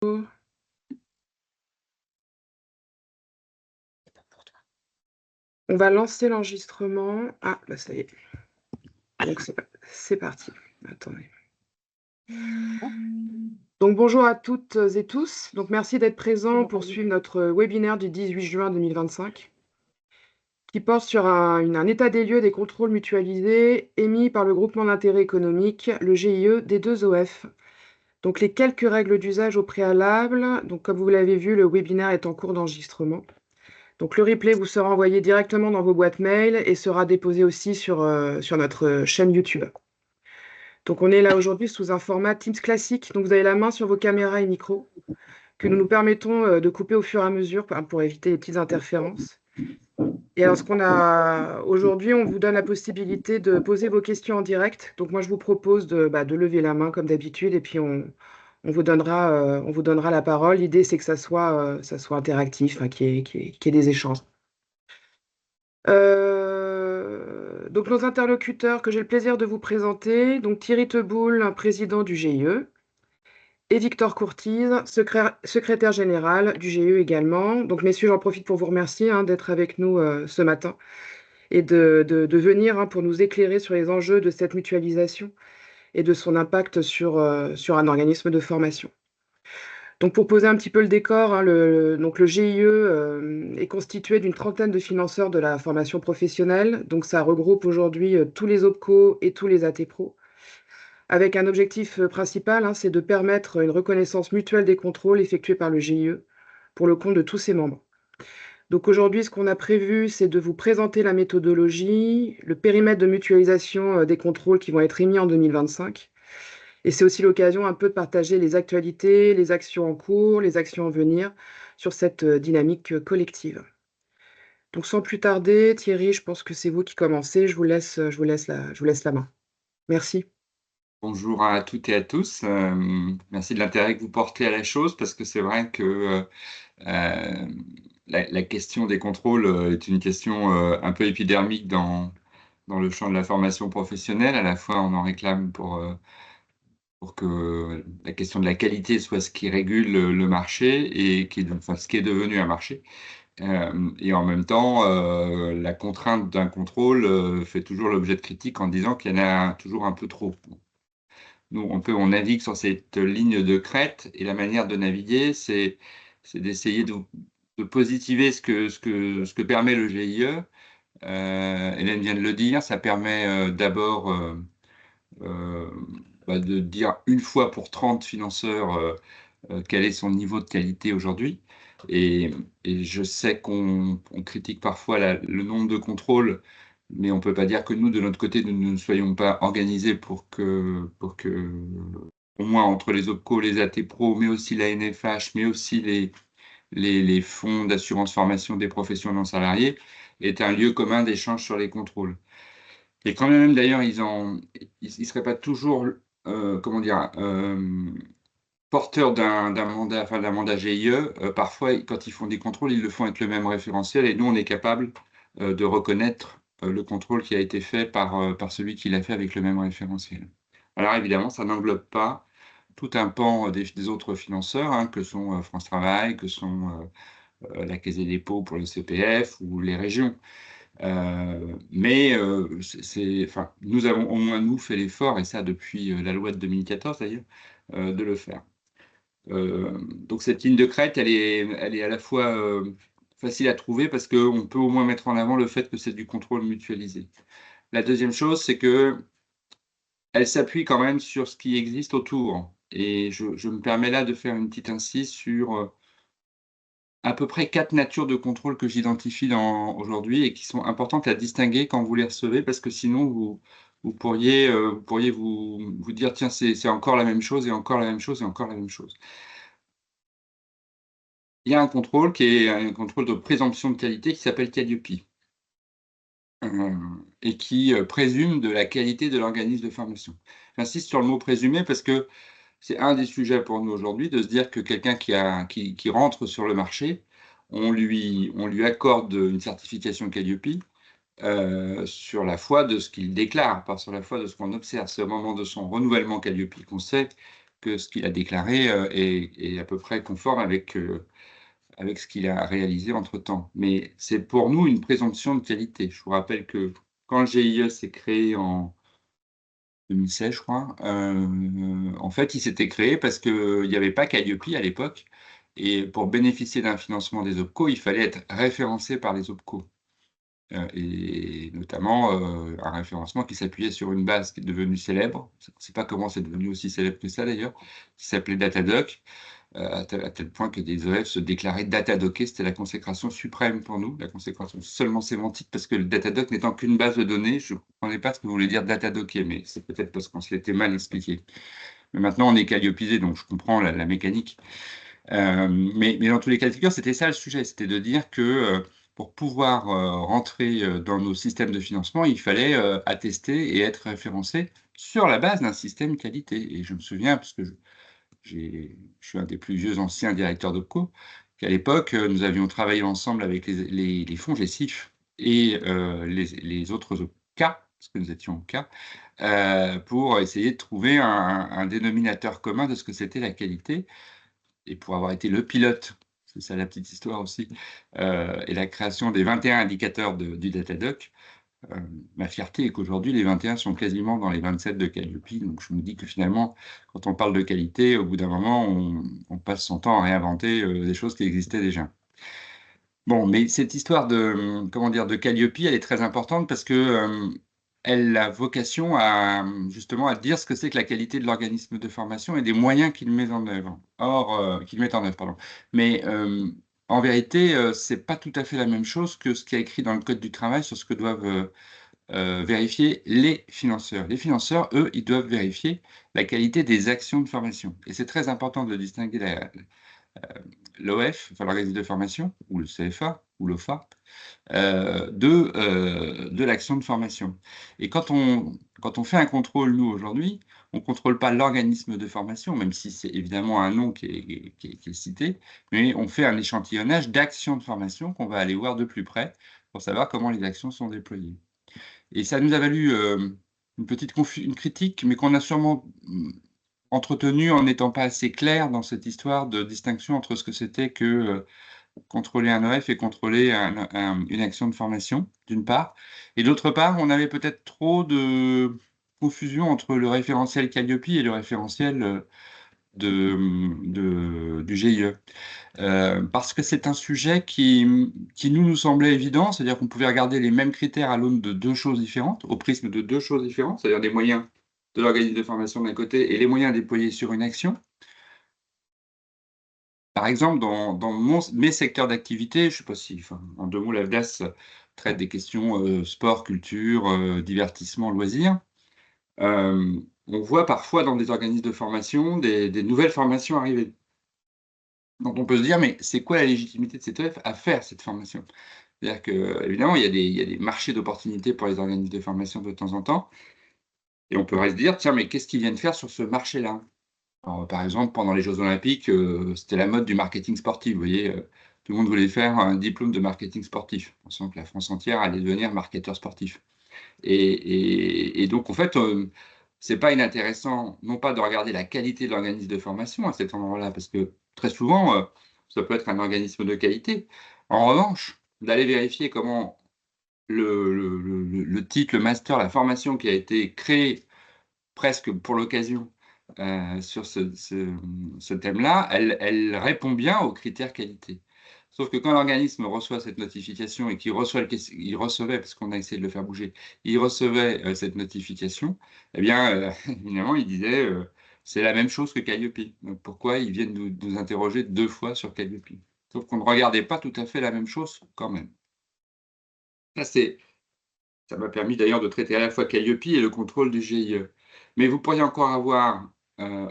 On va lancer l'enregistrement. Ah, là, ça y est. Donc, c'est parti. Attendez. Donc, bonjour à toutes et tous. Donc, merci d'être présents pour suivre notre webinaire du 18 juin 2025 qui porte sur un état des lieux des contrôles mutualisés émis par le groupement d'intérêt économique, le GIE, des deux OF. Donc, les quelques règles d'usage au préalable. Donc, comme vous l'avez vu, le webinaire est en cours d'enregistrement. Donc, le replay vous sera envoyé directement dans vos boîtes mail et sera déposé aussi sur notre chaîne YouTube. Donc, on est là aujourd'hui sous un format Teams classique. Donc, vous avez la main sur vos caméras et micros que nous permettons de couper au fur et à mesure pour éviter les petites interférences. Et alors, aujourd'hui, on vous donne la possibilité de poser vos questions en direct. Donc, moi, je vous propose de lever la main comme d'habitude et puis on vous donnera la parole. L'idée, c'est que ça soit interactif, hein, qu'il y ait des échanges. Donc, nos interlocuteurs que j'ai le plaisir de vous présenter, donc Thierry Teboul, président du GIE, et Victor Courtise, secrétaire général du GIE également. Donc, messieurs, j'en profite pour vous remercier d'être avec nous ce matin et de venir pour nous éclairer sur les enjeux de cette mutualisation et de son impact sur un organisme de formation. Donc, pour poser un petit peu le décor, le GIE est constitué d'une trentaine de financeurs de la formation professionnelle. Donc, ça regroupe aujourd'hui tous les OPCO et tous les AT-Pro, avec un objectif principal, c'est de permettre une reconnaissance mutuelle des contrôles effectués par le GIE pour le compte de tous ses membres. Donc, aujourd'hui, ce qu'on a prévu, c'est de vous présenter la méthodologie, le périmètre de mutualisation des contrôles qui vont être émis en 2025. Et c'est aussi l'occasion un peu de partager les actualités, les actions en cours, les actions à venir sur cette dynamique collective. Donc, sans plus tarder, Thierry, je pense que c'est vous qui commencez. Je vous laisse la main. Merci. Bonjour à toutes et à tous. Merci de l'intérêt que vous portez à la chose, parce que c'est vrai que la question des contrôles est une question un peu épidermique dans le champ de la formation professionnelle. À la fois, on en réclame pour que la question de la qualité soit ce qui régule le marché et ce qui est devenu un marché. Et en même temps, la contrainte d'un contrôle fait toujours l'objet de critiques en disant qu'il y en a toujours un peu trop. Nous, on navigue sur cette ligne de crête, et la manière de naviguer, c'est d'essayer de positiver ce que permet le GIE. Hélène vient de le dire, ça permet d'abord de dire une fois pour 30 financeurs quel est son niveau de qualité aujourd'hui. Et je sais qu'on critique parfois le nombre de contrôles, mais on ne peut pas dire que nous, de notre côté, nous ne soyons pas organisés pour que au moins entre les OPCO, les AT-Pro, mais aussi la NFH, mais aussi les fonds d'assurance formation des professions non salariées, est un lieu commun d'échange sur les contrôles. Et quand même, d'ailleurs, ils seraient pas toujours, porteurs d'un mandat GIE. Parfois, quand ils font des contrôles, ils le font avec le même référentiel, et nous, on est capable de reconnaître le contrôle qui a été fait par celui qui l'a fait avec le même référentiel. Alors évidemment, ça n'englobe pas tout un pan des autres financeurs, que sont France Travail, que sont la Caisse des dépôts pour le CPF ou les régions. Mais nous avons au moins, nous, fait l'effort, et ça depuis la loi de 2014 d'ailleurs, de le faire. Donc cette ligne de crête, elle est à la fois facile à trouver, parce qu'on peut au moins mettre en avant le fait que c'est du contrôle mutualisé. La deuxième chose, c'est qu'elle s'appuie quand même sur ce qui existe autour. Et je me permets là de faire une petite incise sur à peu près 4 natures de contrôle que j'identifie aujourd'hui, et qui sont importantes à distinguer quand vous les recevez, parce que sinon vous pourriez vous dire: «Tiens, c'est encore la même chose et encore la même chose et encore la même chose». Il y a un contrôle qui est un contrôle de présomption de qualité qui s'appelle Calliope, et qui présume de la qualité de l'organisme de formation. J'insiste sur le mot présumer, parce que c'est un des sujets pour nous aujourd'hui, de se dire que quelqu'un qui rentre sur le marché, on lui accorde une certification Calliope sur la foi de ce qu'il déclare, pas sur la foi de ce qu'on observe. C'est au moment de son renouvellement Calliope qu'on sait que ce qu'il a déclaré est à peu près conforme avec ce qu'il a réalisé entre-temps. Mais c'est pour nous une présomption de qualité. Je vous rappelle que quand le GIE s'est créé en 2016, je crois, en fait, il s'était créé parce qu'il n'y avait pas Calliope à l'époque et pour bénéficier d'un financement des OPCO, il fallait être référencé par les OPCO. Et notamment, un référencement qui s'appuyait sur une base qui est devenue célèbre. Je ne sais pas comment c'est devenu aussi célèbre que ça d'ailleurs, qui s'appelait Datadoc. À tel point que des OF se déclaraient datadockés, c'était la consécration suprême pour nous, la consécration seulement sémantique, parce que le Datadoc n'étant qu'une base de données, je ne comprenais pas ce que voulait dire datadocké, mais c'est peut-être parce qu'on se l'était mal expliqué. Mais maintenant, on est calliopisé, donc je comprends la mécanique. Mais dans tous les cas de figure, c'était ça le sujet, c'était de dire que pour pouvoir rentrer dans nos systèmes de financement, il fallait attester et être référencé sur la base d'un système qualité. Et je me souviens, parce que je suis un des plus vieux anciens directeurs d'OPCO, qu'à l'époque, nous avions travaillé ensemble avec les fonds GESIF et les autres OPCA, parce que nous étions OPCA, pour essayer de trouver un dénominateur commun de ce que c'était la qualité. Et pour avoir été le pilote, c'est ça la petite histoire aussi, et la création des 21 indicateurs du Datadoc, ma fierté est qu'aujourd'hui, les 21 sont quasiment dans les 27 de Calliope. Donc, je me dis que finalement, quand on parle de qualité, au bout d'un moment, on passe son temps à réinventer des choses qui existaient déjà. Bon, mais cette histoire de, comment dire, de Calliope, elle est très importante parce que elle a vocation à, justement, à dire ce que c'est que la qualité de l'organisme de formation et des moyens qu'il met en œuvre. Or, qu'il met en œuvre, pardon. Mais en vérité, c'est pas tout à fait la même chose que ce qui est écrit dans le Code du travail sur ce que doivent vérifier les financeurs. Les financeurs, eux, ils doivent vérifier la qualité des actions de formation. Et c'est très important de distinguer l'OF, enfin l'organisme de formation, ou le CFA, ou l'OFA, de l'action de formation. Et quand on fait un contrôle, nous, aujourd'hui, on ne contrôle pas l'organisme de formation, même si c'est évidemment un nom qui est cité, mais on fait un échantillonnage d'actions de formation qu'on va aller voir de plus près pour savoir comment les actions sont déployées. Et ça nous a valu une critique, mais qu'on a sûrement entretenue en n'étant pas assez clair dans cette histoire de distinction entre ce que c'était que contrôler un OF et contrôler une action de formation, d'une part. Et d'autre part, on avait peut-être trop de confusion entre le référentiel Calliope et le référentiel du GIE. Parce que c'est un sujet qui nous semblait évident, c'est-à-dire qu'on pouvait regarder les mêmes critères à l'aune de deux choses différentes, au prisme de deux choses différentes, c'est-à-dire des moyens de l'organisme de formation d'un côté et les moyens déployés sur une action. Par exemple, dans mes secteurs d'activité, je ne sais pas si, enfin, en deux mots, l'AFDAS traite des questions sport, culture, divertissement, loisirs. On voit parfois dans des organismes de formation des nouvelles formations arriver. Donc on peut se dire, mais c'est quoi la légitimité de cette OF à faire cette formation? C'est-à-dire qu'évidemment, il y a des marchés d'opportunités pour les organismes de formation de temps en temps, et on pourrait se dire: «Tiens, mais qu'est-ce qu'ils viennent faire sur ce marché-là?» Alors, par exemple, pendant les Jeux olympiques, c'était la mode du marketing sportif, vous voyez? Tout le monde voulait faire un diplôme de marketing sportif, pensant que la France entière allait devenir marketeur sportif. Et donc en fait, c'est pas inintéressant, non pas de regarder la qualité de l'organisme de formation à cet endroit-là, parce que très souvent, ça peut être un organisme de qualité. En revanche, d'aller vérifier comment le titre, le master, la formation qui a été créée presque pour l'occasion, sur ce thème-là, elle répond bien aux critères qualité. Sauf que quand l'organisme reçoit cette notification et qu'il reçoit il recevait, parce qu'on a essayé de le faire bouger, il recevait, cette notification, eh bien, évidemment, il disait, «C'est la même chose que Calliope, donc pourquoi ils viennent nous interroger 2 fois sur Calliope?» Sauf qu'on ne regardait pas tout à fait la même chose quand même. Ça, ça m'a permis d'ailleurs de traiter à la fois Calliope et le contrôle du GIE. Mais vous pourriez encore avoir, heu,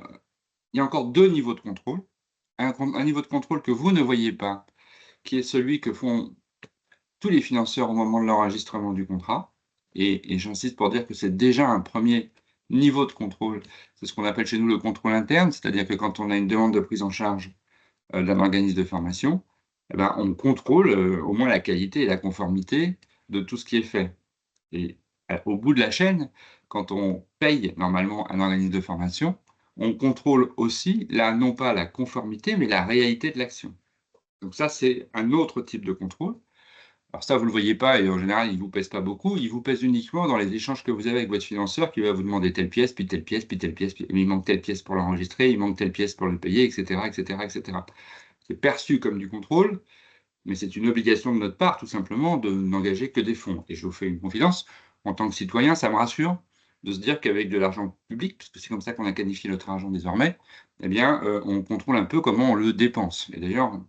il y a encore 2 niveaux de contrôle. Un niveau de contrôle que vous ne voyez pas, qui est celui que font tous les financeurs au moment de l'enregistrement du contrat. Et j'insiste pour dire que c'est déjà un premier niveau de contrôle. C'est ce qu'on appelle chez nous le contrôle interne, c'est-à-dire que quand on a une demande de prise en charge, d'un organisme de formation, eh ben, on contrôle, au moins la qualité et la conformité de tout ce qui est fait. Et au bout de la chaîne, quand on paye normalement un organisme de formation, on contrôle aussi, là, non pas la conformité, mais la réalité de l'action. Donc ça, c'est un autre type de contrôle. Alors ça, vous ne le voyez pas et en général, il ne vous pèse pas beaucoup. Il vous pèse uniquement dans les échanges que vous avez avec votre financeur qui va vous demander telle pièce, puis telle pièce, puis telle pièce, puis il manque telle pièce pour l'enregistrer, il manque telle pièce pour le payer, etc., etc., etc. C'est perçu comme du contrôle, mais c'est une obligation de notre part, tout simplement, de n'engager que des fonds. Et je vous fais une confidence, en tant que citoyen, ça me rassure de se dire qu'avec de l'argent public, puisque c'est comme ça qu'on a qualifié notre argent désormais, eh bien, on contrôle un peu comment on le dépense. Et d'ailleurs,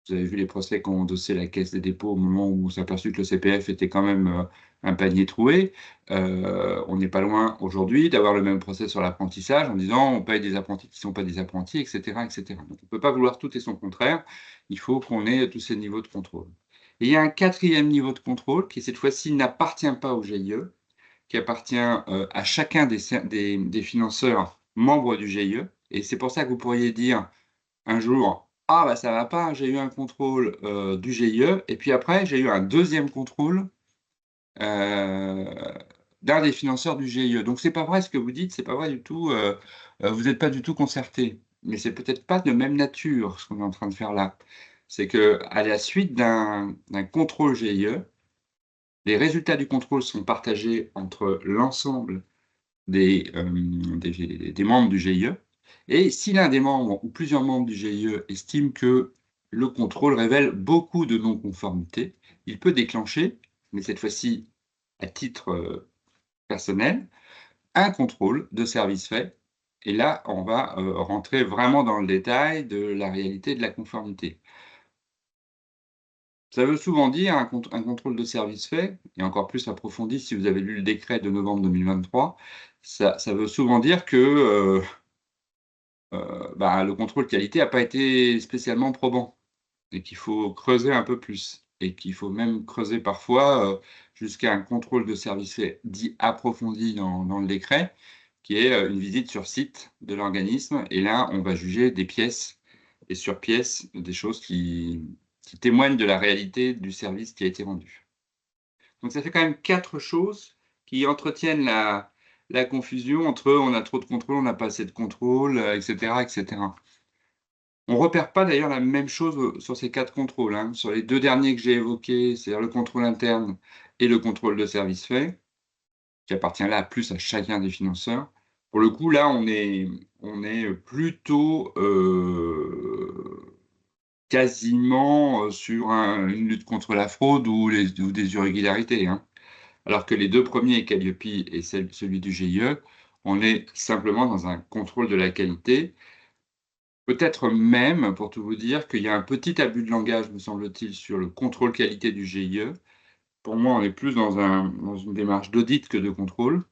vous avez vu les procès qui ont endossé la Caisse des dépôts au moment où on s'est aperçu que le CPF était quand même, un panier troué. On n'est pas loin aujourd'hui d'avoir le même procès sur l'apprentissage en disant: «On paye des apprentis qui ne sont pas des apprentis» et cetera et cetera. Donc on ne peut pas vouloir tout et son contraire. Il faut qu'on ait tous ces niveaux de contrôle. Et il y a un quatrième niveau de contrôle qui, cette fois-ci, n'appartient pas au GIE, qui appartient, à chacun des financeurs membres du GIE. Et c'est pour ça que vous pourriez dire un jour: «Ah bah, ça va pas, j'ai eu un contrôle, du GIE et puis après j'ai eu un deuxième contrôle, heu, d'un des financeurs du GIE». Donc c'est pas vrai ce que vous dites, c'est pas vrai du tout, vous êtes pas du tout concertés. Mais c'est peut-être pas de même nature ce qu'on est en train de faire là. C'est qu'à la suite d'un contrôle GIE, les résultats du contrôle sont partagés entre l'ensemble des membres du GIE. Et si l'un des membres ou plusieurs membres du GIE estiment que le contrôle révèle beaucoup de non-conformité, il peut déclencher, mais cette fois-ci à titre, personnel, un contrôle de service fait. Et là, on va, rentrer vraiment dans le détail de la réalité de la conformité. Ça veut souvent dire un contrôle de service fait, et encore plus approfondi si vous avez lu le décret de novembre 2023, ça veut souvent dire que, bah, le contrôle qualité n'a pas été spécialement probant et qu'il faut creuser un peu plus et qu'il faut même creuser parfois, jusqu'à un contrôle de service fait dit approfondi dans le décret, qui est, une visite sur site de l'organisme et là, on va juger des pièces et sur pièces, des choses qui témoignent de la réalité du service qui a été rendu. Donc ça fait quand même 4 choses qui entretiennent la confusion entre on a trop de contrôle, on n'a pas assez de contrôle, et cetera, et cetera. On repère pas d'ailleurs la même chose, sur ces 4 contrôles, hein. Sur les 2 derniers que j'ai évoqués, c'est-à-dire le contrôle interne et le contrôle de service fait, qui appartient là plus à chacun des financeurs. Pour le coup, là, on est plutôt, quasiment, sur une lutte contre la fraude ou des irrégularités, hein. Alors que les 2 premiers, Calliope et celui du GIE, on est simplement dans un contrôle de la qualité. Peut-être même, pour tout vous dire, qu'il y a un petit abus de langage, me semble-t-il, sur le contrôle qualité du GIE. Pour moi, on est plus dans une démarche d'audit que de contrôle.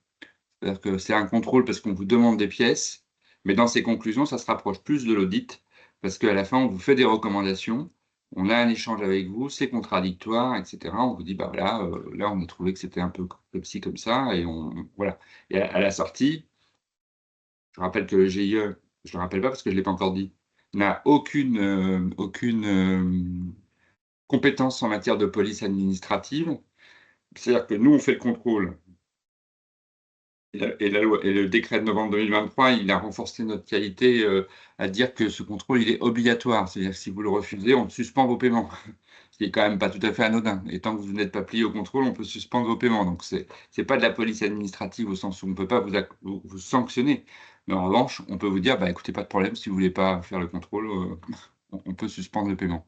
C'est-à-dire que c'est un contrôle parce qu'on vous demande des pièces, mais dans ses conclusions, ça se rapproche plus de l'audit, parce qu'à la fin, on vous fait des recommandations, on a un échange avec vous, c'est contradictoire, et cetera. On vous dit: «Bah, voilà, là, on a trouvé que c'était un peu comme ci, comme ça» et voilà. Et à la sortie, je rappelle que le GIE, je le rappelle pas parce que je l'ai pas encore dit, n'a aucune compétence en matière de police administrative. C'est-à-dire que nous, on fait le contrôle et la loi et le décret de novembre 2023, il a renforcé notre qualité, à dire que ce contrôle, il est obligatoire. C'est-à-dire que si vous le refusez, on suspend vos paiements. Ce qui est quand même pas tout à fait anodin et tant que vous n'êtes pas plié au contrôle, on peut suspendre vos paiements. Donc c'est pas de la police administrative au sens où on ne peut pas vous sanctionner. Mais en revanche, on peut vous dire: «Bah, écoutez, pas de problème, si vous voulez pas faire le contrôle, on peut suspendre le paiement».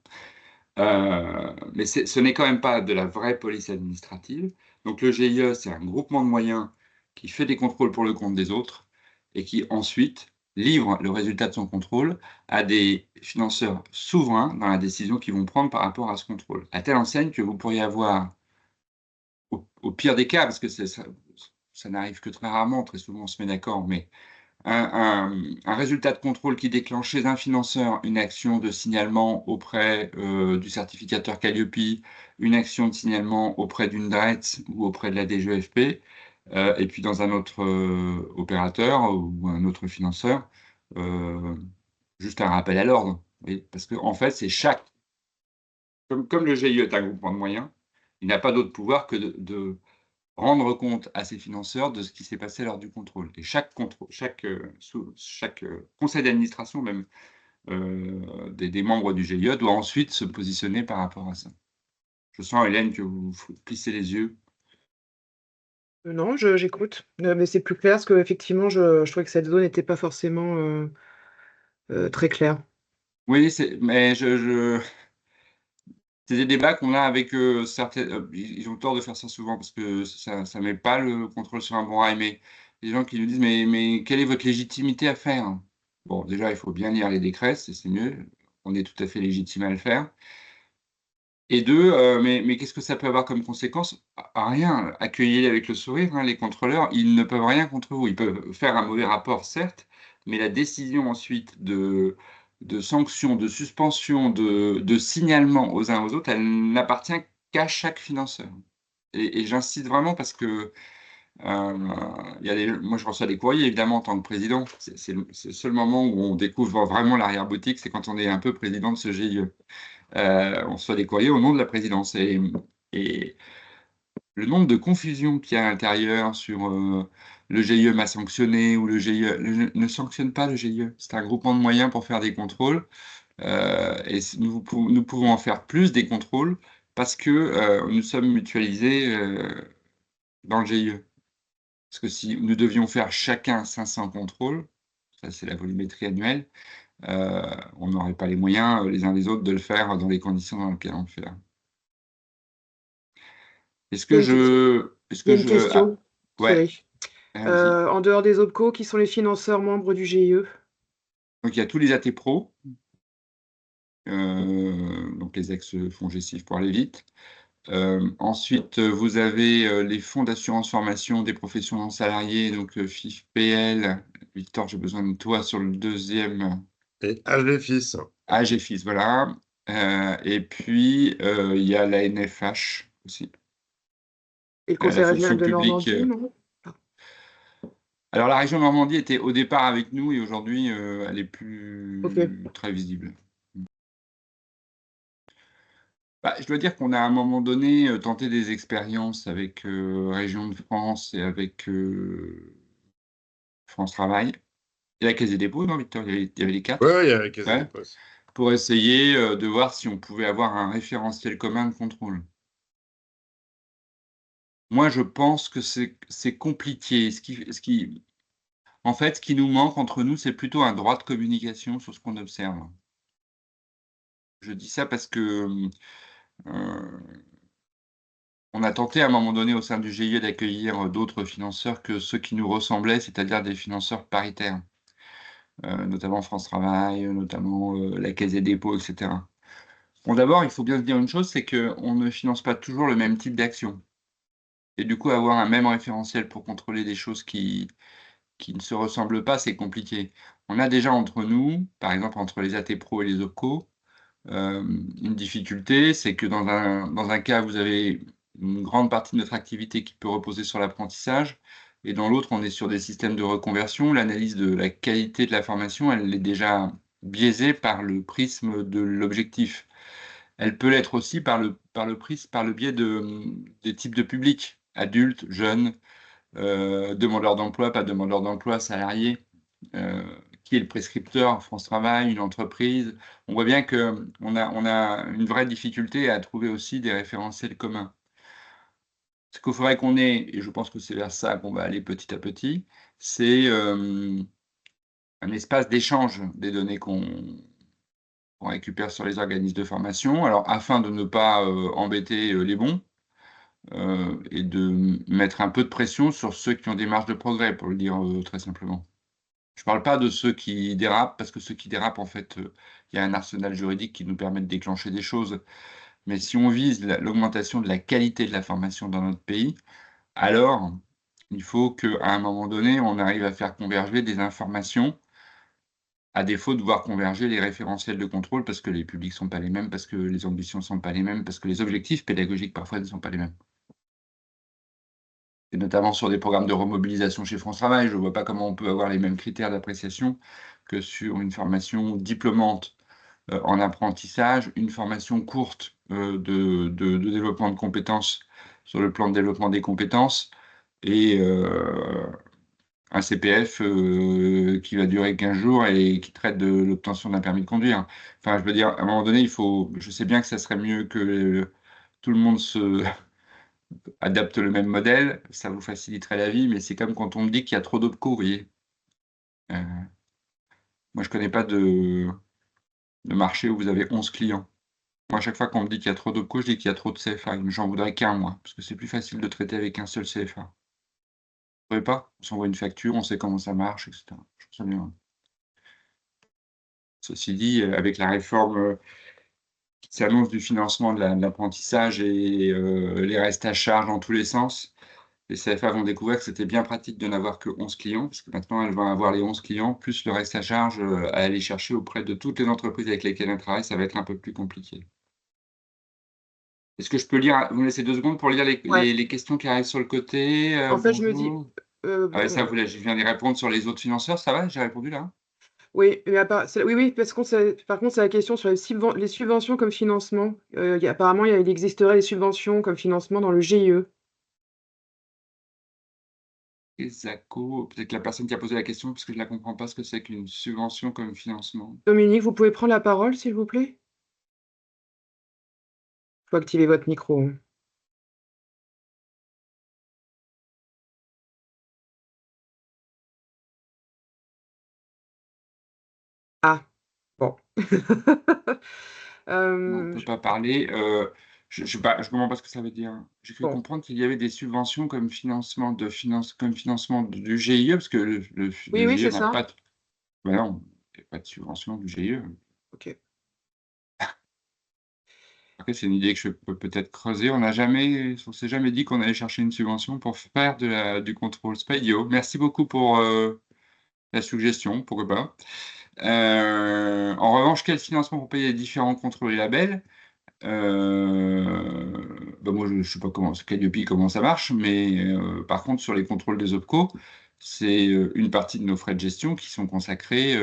Mais ce n'est quand même pas de la vraie police administrative. Donc le GIE, c'est un groupement de moyens qui fait des contrôles pour le compte des autres et qui ensuite livre le résultat de son contrôle à des financeurs souverains dans la décision qu'ils vont prendre par rapport à ce contrôle. À telle enseigne que vous pourriez avoir, au pire des cas, parce que ça n'arrive que très rarement, très souvent on se met d'accord, mais un résultat de contrôle qui déclenche chez un financeur une action de signalement auprès, du certificateur Calliope, une action de signalement auprès d'une DRETS ou auprès de la DGEFP, et puis dans un autre, opérateur ou un autre financeur, heu, juste un rappel à l'ordre. Oui, parce qu'en fait, c'est chaque comme le GIE est un groupement de moyens, il n'a pas d'autre pouvoir que de rendre compte à ses financeurs de ce qui s'est passé lors du contrôle. Et chaque conseil d'administration, même des membres du GIE, doit ensuite se positionner par rapport à ça. Je sens, Hélène, que vous plissez les yeux. Non, j'écoute, mais c'est plus clair parce qu'effectivement, je trouvais que cette zone n'était pas forcément très claire. Oui, mais c'est des débats qu'on a avec certaines. Ils ont tort de faire ça souvent parce que ça ne met pas le contrôle sur un bon rail. Mais les gens qui nous disent mais quelle est votre légitimité à faire? Bon, déjà, il faut bien lire les décrets, c'est mieux. On est tout à fait légitime à le faire. Et deux, mais qu'est-ce que ça peut avoir comme conséquence? Rien. Accueillez-les avec le sourire, hein, les contrôleurs, ils ne peuvent rien contre vous. Ils peuvent faire un mauvais rapport, certes, mais la décision ensuite de sanction, de suspension, de signalement aux uns aux autres, elle n'appartient qu'à chaque financeur. Et j'insiste vraiment parce que, il y a moi je reçois des courriers évidemment en tant que président. C'est le seul moment où on découvre vraiment l'arrière-boutique, c'est quand on est un peu président de ce GIE. On reçoit des courriers au nom de la présidence et le nombre de confusions qu'il y a à l'intérieur sur, le GIE m'a sanctionné ou le GIE ne sanctionne pas le GIE. C'est un groupement de moyens pour faire des contrôles, et nous pouvons en faire plus des contrôles parce que, nous sommes mutualisés, dans le GIE. Parce que si nous devions faire chacun 500 contrôles, ça c'est la volumétrie annuelle, on n'aurait pas les moyens, les uns les autres de le faire dans les conditions dans lesquelles on le fait là. Est-ce Il y que a une ques je il y a une question, ouais, Thierry. allez-y. En dehors des OPCO, qui sont les financeurs membres du GIE? Donc il y a tous les AT-Pro, donc les ex-FONGECIF pour aller vite. Ensuite, vous avez, les fonds d'assurance formation des professions non salariées, donc FIF-PL. Victor, j'ai besoin de toi sur le deuxième. Et AGFIS. AGFIS, voilà. Et puis, il y a la NFH aussi, Et le la conseil régional fonction de publique. Normandie, non? Alors la région Normandie était au départ avec nous et aujourd'hui, elle est OK. plus très visible. Bah, je dois dire qu'on a à un moment donné, tenté des expériences avec, Région de France et avec, France Travail et la Caisse des dépôts, non Victor? Il y avait les Ouais, 4? ouais, il y a la Caisse des Ouais, dépôts. pour essayer, de voir si on pouvait avoir un référentiel commun de contrôle. Moi, je pense que c'est compliqué. En fait, ce qui nous manque entre nous, c'est plutôt un droit de communication sur ce qu'on observe. Je dis ça parce que, on a tenté à un moment donné au sein du GIE d'accueillir, d'autres financeurs que ceux qui nous ressemblaient, c'est-à-dire des financeurs paritaires, notamment France Travail, notamment, la Caisse des dépôts et cetera. Bon, d'abord, il faut bien se dire une chose, c'est qu'on ne finance pas toujours le même type d'action et du coup, avoir un même référentiel pour contrôler des choses qui ne se ressemblent pas, c'est compliqué. On a déjà entre nous, par exemple entre les AT-Pro et les OPCO, une difficulté, c'est que dans un cas, vous avez une grande partie de notre activité qui peut reposer sur l'apprentissage et dans l'autre, on est sur des systèmes de reconversion. L'analyse de la qualité de la formation, elle est déjà biaisée par le prisme de l'objectif. Elle peut l'être aussi par le biais des types de publics, adultes, jeunes, demandeurs d'emploi, pas demandeurs d'emploi, salariés. Heu, qui est le prescripteur? France Travail, une entreprise? On voit bien qu'on a une vraie difficulté à trouver aussi des référentiels communs. Ce qu'il faudrait qu'on ait, et je pense que c'est vers ça qu'on va aller petit à petit, c'est, un espace d'échange des données qu'on récupère sur les organismes de formation. Alors afin de ne pas, embêter, les bons, et de mettre un peu de pression sur ceux qui ont des marges de progrès, pour le dire, très simplement. Je parle pas de ceux qui dérapent, parce que ceux qui dérapent, en fait, il y a un arsenal juridique qui nous permet de déclencher des choses. Mais si on vise l'augmentation de la qualité de la formation dans notre pays, alors il faut qu'à un moment donné, on arrive à faire converger des informations, à défaut de voir converger les référentiels de contrôle, parce que les publics sont pas les mêmes, parce que les ambitions sont pas les mêmes, parce que les objectifs pédagogiques, parfois, ne sont pas les mêmes. Et notamment sur des programmes de remobilisation chez France Travail, je ne vois pas comment on peut avoir les mêmes critères d'appréciation que sur une formation diplômante, en apprentissage, une formation courte, de développement de compétences sur le plan de développement des compétences et un CPF qui va durer 15 jours et qui traite de l'obtention d'un permis de conduire. Enfin, je veux dire, à un moment donné, je sais bien que ça serait mieux que tout le monde se adapte le même modèle, ça vous faciliterait la vie, mais c'est comme quand on me dit qu'il y a trop d'OPCO, vous voyez? Moi, je connais pas de marché où vous avez 11 clients. Moi, à chaque fois qu'on me dit qu'il y a trop d'OPCO, je dis qu'il y a trop de CFA. J'en voudrais qu'un, moi, parce que c'est plus facile de traiter avec un seul CFA. Vous trouvez pas? On s'envoie une facture, on sait comment ça marche, etc. Je trouve ça bien. Ceci dit, avec la réforme qui s'annonce du financement de l'apprentissage et les restes à charge dans tous les sens, les CFA vont découvrir que c'était bien pratique de n'avoir que 11 clients, parce que maintenant elles vont avoir les 11 clients, plus le reste à charge à aller chercher auprès de toutes les entreprises avec lesquelles elles travaillent, ça va être un peu plus compliqué. Est-ce que je peux lire, vous me laissez 2 secondes pour lire Ouais. les questions qui arrivent sur le côté? En fait, je me dis, Bonjour. Ah ouais, ça, je viens d'y répondre sur les autres financeurs, ça va? J'ai répondu là? oui, mais oui, oui, parce qu'on par contre, c'est la question sur les subventions comme financement. Apparemment, il existerait des subventions comme financement dans le GIE. ESACO, peut-être la personne qui a posé la question, parce que je ne la comprends pas ce que c'est qu'une subvention comme financement. Dominique, vous pouvez prendre la parole, s'il vous plaît? Il faut activer votre micro, hein. Ah, bon. Non, on ne peut Je pas parler. Je ne comprends pas ce que ça veut dire. J'ai cru bon, comprendre qu'il y avait des subventions comme financement comme financement du GIE, parce que oui, le oui, GIE c'est n'a ça. pas de... Ben non, il n'y a pas de subvention du GIE. OK. Après, c'est une idée que je peux peut-être creuser. On s'est jamais dit qu'on allait chercher une subvention pour faire du contrôle. C'est pas idiot. Merci beaucoup pour la suggestion, pourquoi pas. En revanche, quel financement pour payer les différents contrôles et labels? Bah, moi, je ne sais pas comment Calliope, comment ça marche, mais par contre, sur les contrôles des OPCO, c'est une partie de nos frais de gestion qui sont consacrés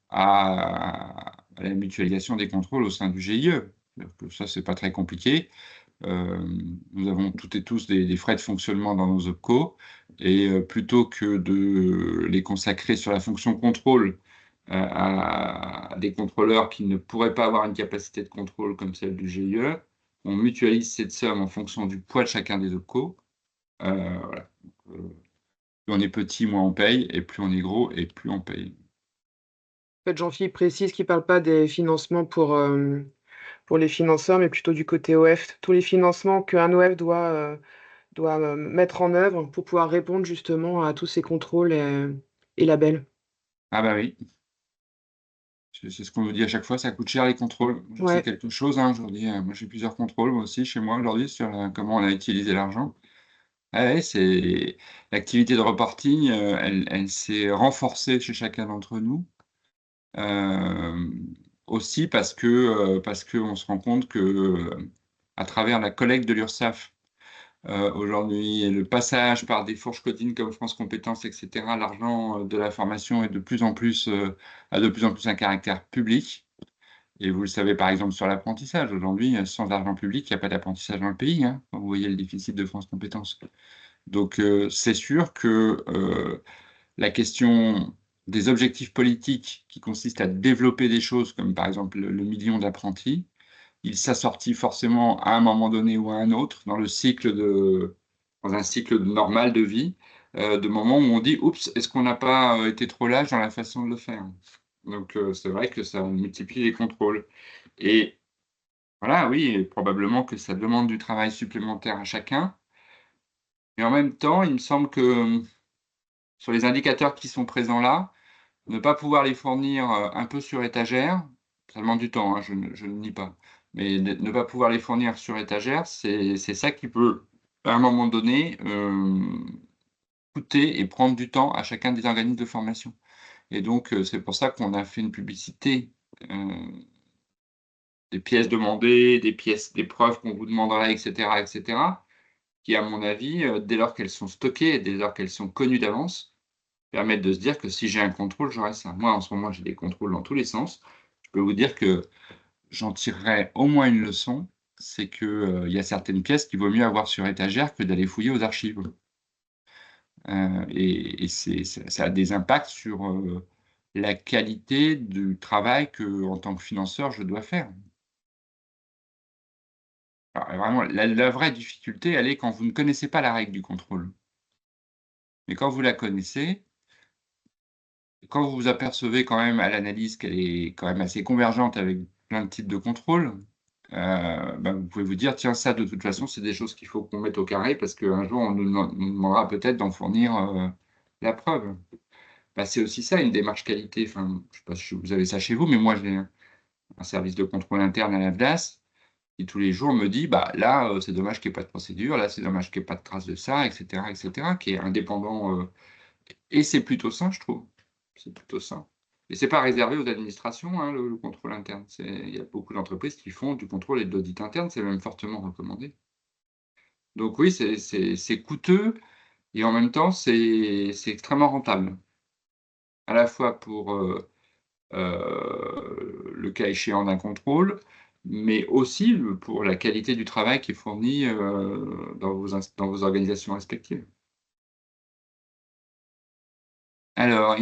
à la mutualisation des contrôles au sein du GIE. C'est-à-dire que ça, c'est pas très compliqué. Nous avons toutes et tous des frais de fonctionnement dans nos OPCO et plutôt que de les consacrer sur la fonction contrôle à des contrôleurs qui ne pourraient pas avoir une capacité de contrôle comme celle du GIE, on mutualise cette somme en fonction du poids de chacun des OPCO. Voilà. Plus on est petit, moins on paye, et plus on est gros, et plus on paye. En fait, Jean-Philippe précise qu'il ne parle pas des financements pour les financeurs, mais plutôt du côté OF. Tous les financements qu'un OF doit mettre en œuvre pour pouvoir répondre justement à tous ces contrôles et labels. Ah bah oui, c'est ce qu'on nous dit à chaque fois, ça coûte cher les contrôles. J'en sais Ouais. quelque chose, hein, aujourd'hui, moi j'ai plusieurs contrôles moi aussi chez moi aujourd'hui sur comment on a utilisé l'argent. Ah ouais, c'est l'activité de reporting, elle s'est renforcée chez chacun d'entre nous. Aussi parce qu'on se rend compte que, à travers la collecte de l'Urssaf, aujourd'hui et le passage par des fourches codines comme France Compétences et cetera, l'argent, de la formation est de plus en plus, a de plus en plus un caractère public et vous le savez, par exemple, sur l'apprentissage. Aujourd'hui, sans argent public, il y a pas d'apprentissage dans le pays, hein, quand vous voyez le déficit de France Compétences. Donc, c'est sûr que, la question des objectifs politiques qui consistent à développer des choses comme par exemple le 1 000 000 d'apprentis, il s'assortit forcément à un moment donné ou à un autre dans un cycle normal de vie, de moments où on dit: «Oups, est-ce qu'on n'a pas, été trop lâche dans la façon de le faire?» Donc c'est vrai que ça multiplie les contrôles et voilà, oui, et probablement que ça demande du travail supplémentaire à chacun, mais en même temps, il me semble que, sur les indicateurs qui sont présents là, ne pas pouvoir les fournir, un peu sur étagère, ça demande du temps, hein, je ne nie pas. Mais ne pas pouvoir les fournir sur étagère, c'est ça qui peut, à un moment donné, coûter et prendre du temps à chacun des organismes de formation. Et donc, c'est pour ça qu'on a fait une publicité, des pièces demandées, des preuves qu'on vous demanderait et cetera, qui à mon avis, dès lors qu'elles sont stockées et dès lors qu'elles sont connues d'avance, permettent de se dire que si j'ai un contrôle, j'aurai ça. Moi, en ce moment, j'ai des contrôles dans tous les sens. Je peux vous dire que j'en tirerai au moins une leçon, c'est qu'il y a certaines pièces qu'il vaut mieux avoir sur étagère que d'aller fouiller aux archives. Et ça a des impacts sur la qualité du travail que, en tant que financeur, je dois faire. Alors, vraiment, la vraie difficulté, elle est quand vous ne connaissez pas la règle du contrôle. Mais quand vous la connaissez, quand vous vous apercevez quand même à l'analyse qu'elle est quand même assez convergente avec plein de types de contrôles, vous pouvez vous dire: «Tiens, ça, de toute façon, c'est des choses qu'il faut qu'on mette au carré parce qu'un jour, on nous demandera peut-être d'en fournir, la preuve». C'est aussi ça une démarche qualité. Enfin, je sais pas si vous avez ça chez vous, mais moi, j'ai un service de contrôle interne à l'AFDAS qui tous les jours me dit: «Bah, là, c'est dommage qu'il y ait pas de procédure, là, c'est dommage qu'il y ait pas de trace de ça», et cetera, qui est indépendant, et c'est plutôt sain, je trouve. C'est plutôt sain. Et c'est pas réservé aux administrations, hein, le contrôle interne. Il y a beaucoup d'entreprises qui font du contrôle et de l'audit interne, c'est même fortement recommandé. Donc oui, c'est coûteux et en même temps, c'est extrêmement rentable. À la fois pour, le cas échéant d'un contrôle, mais aussi pour la qualité du travail qui est fourni, dans vos organisations respectives. Alors,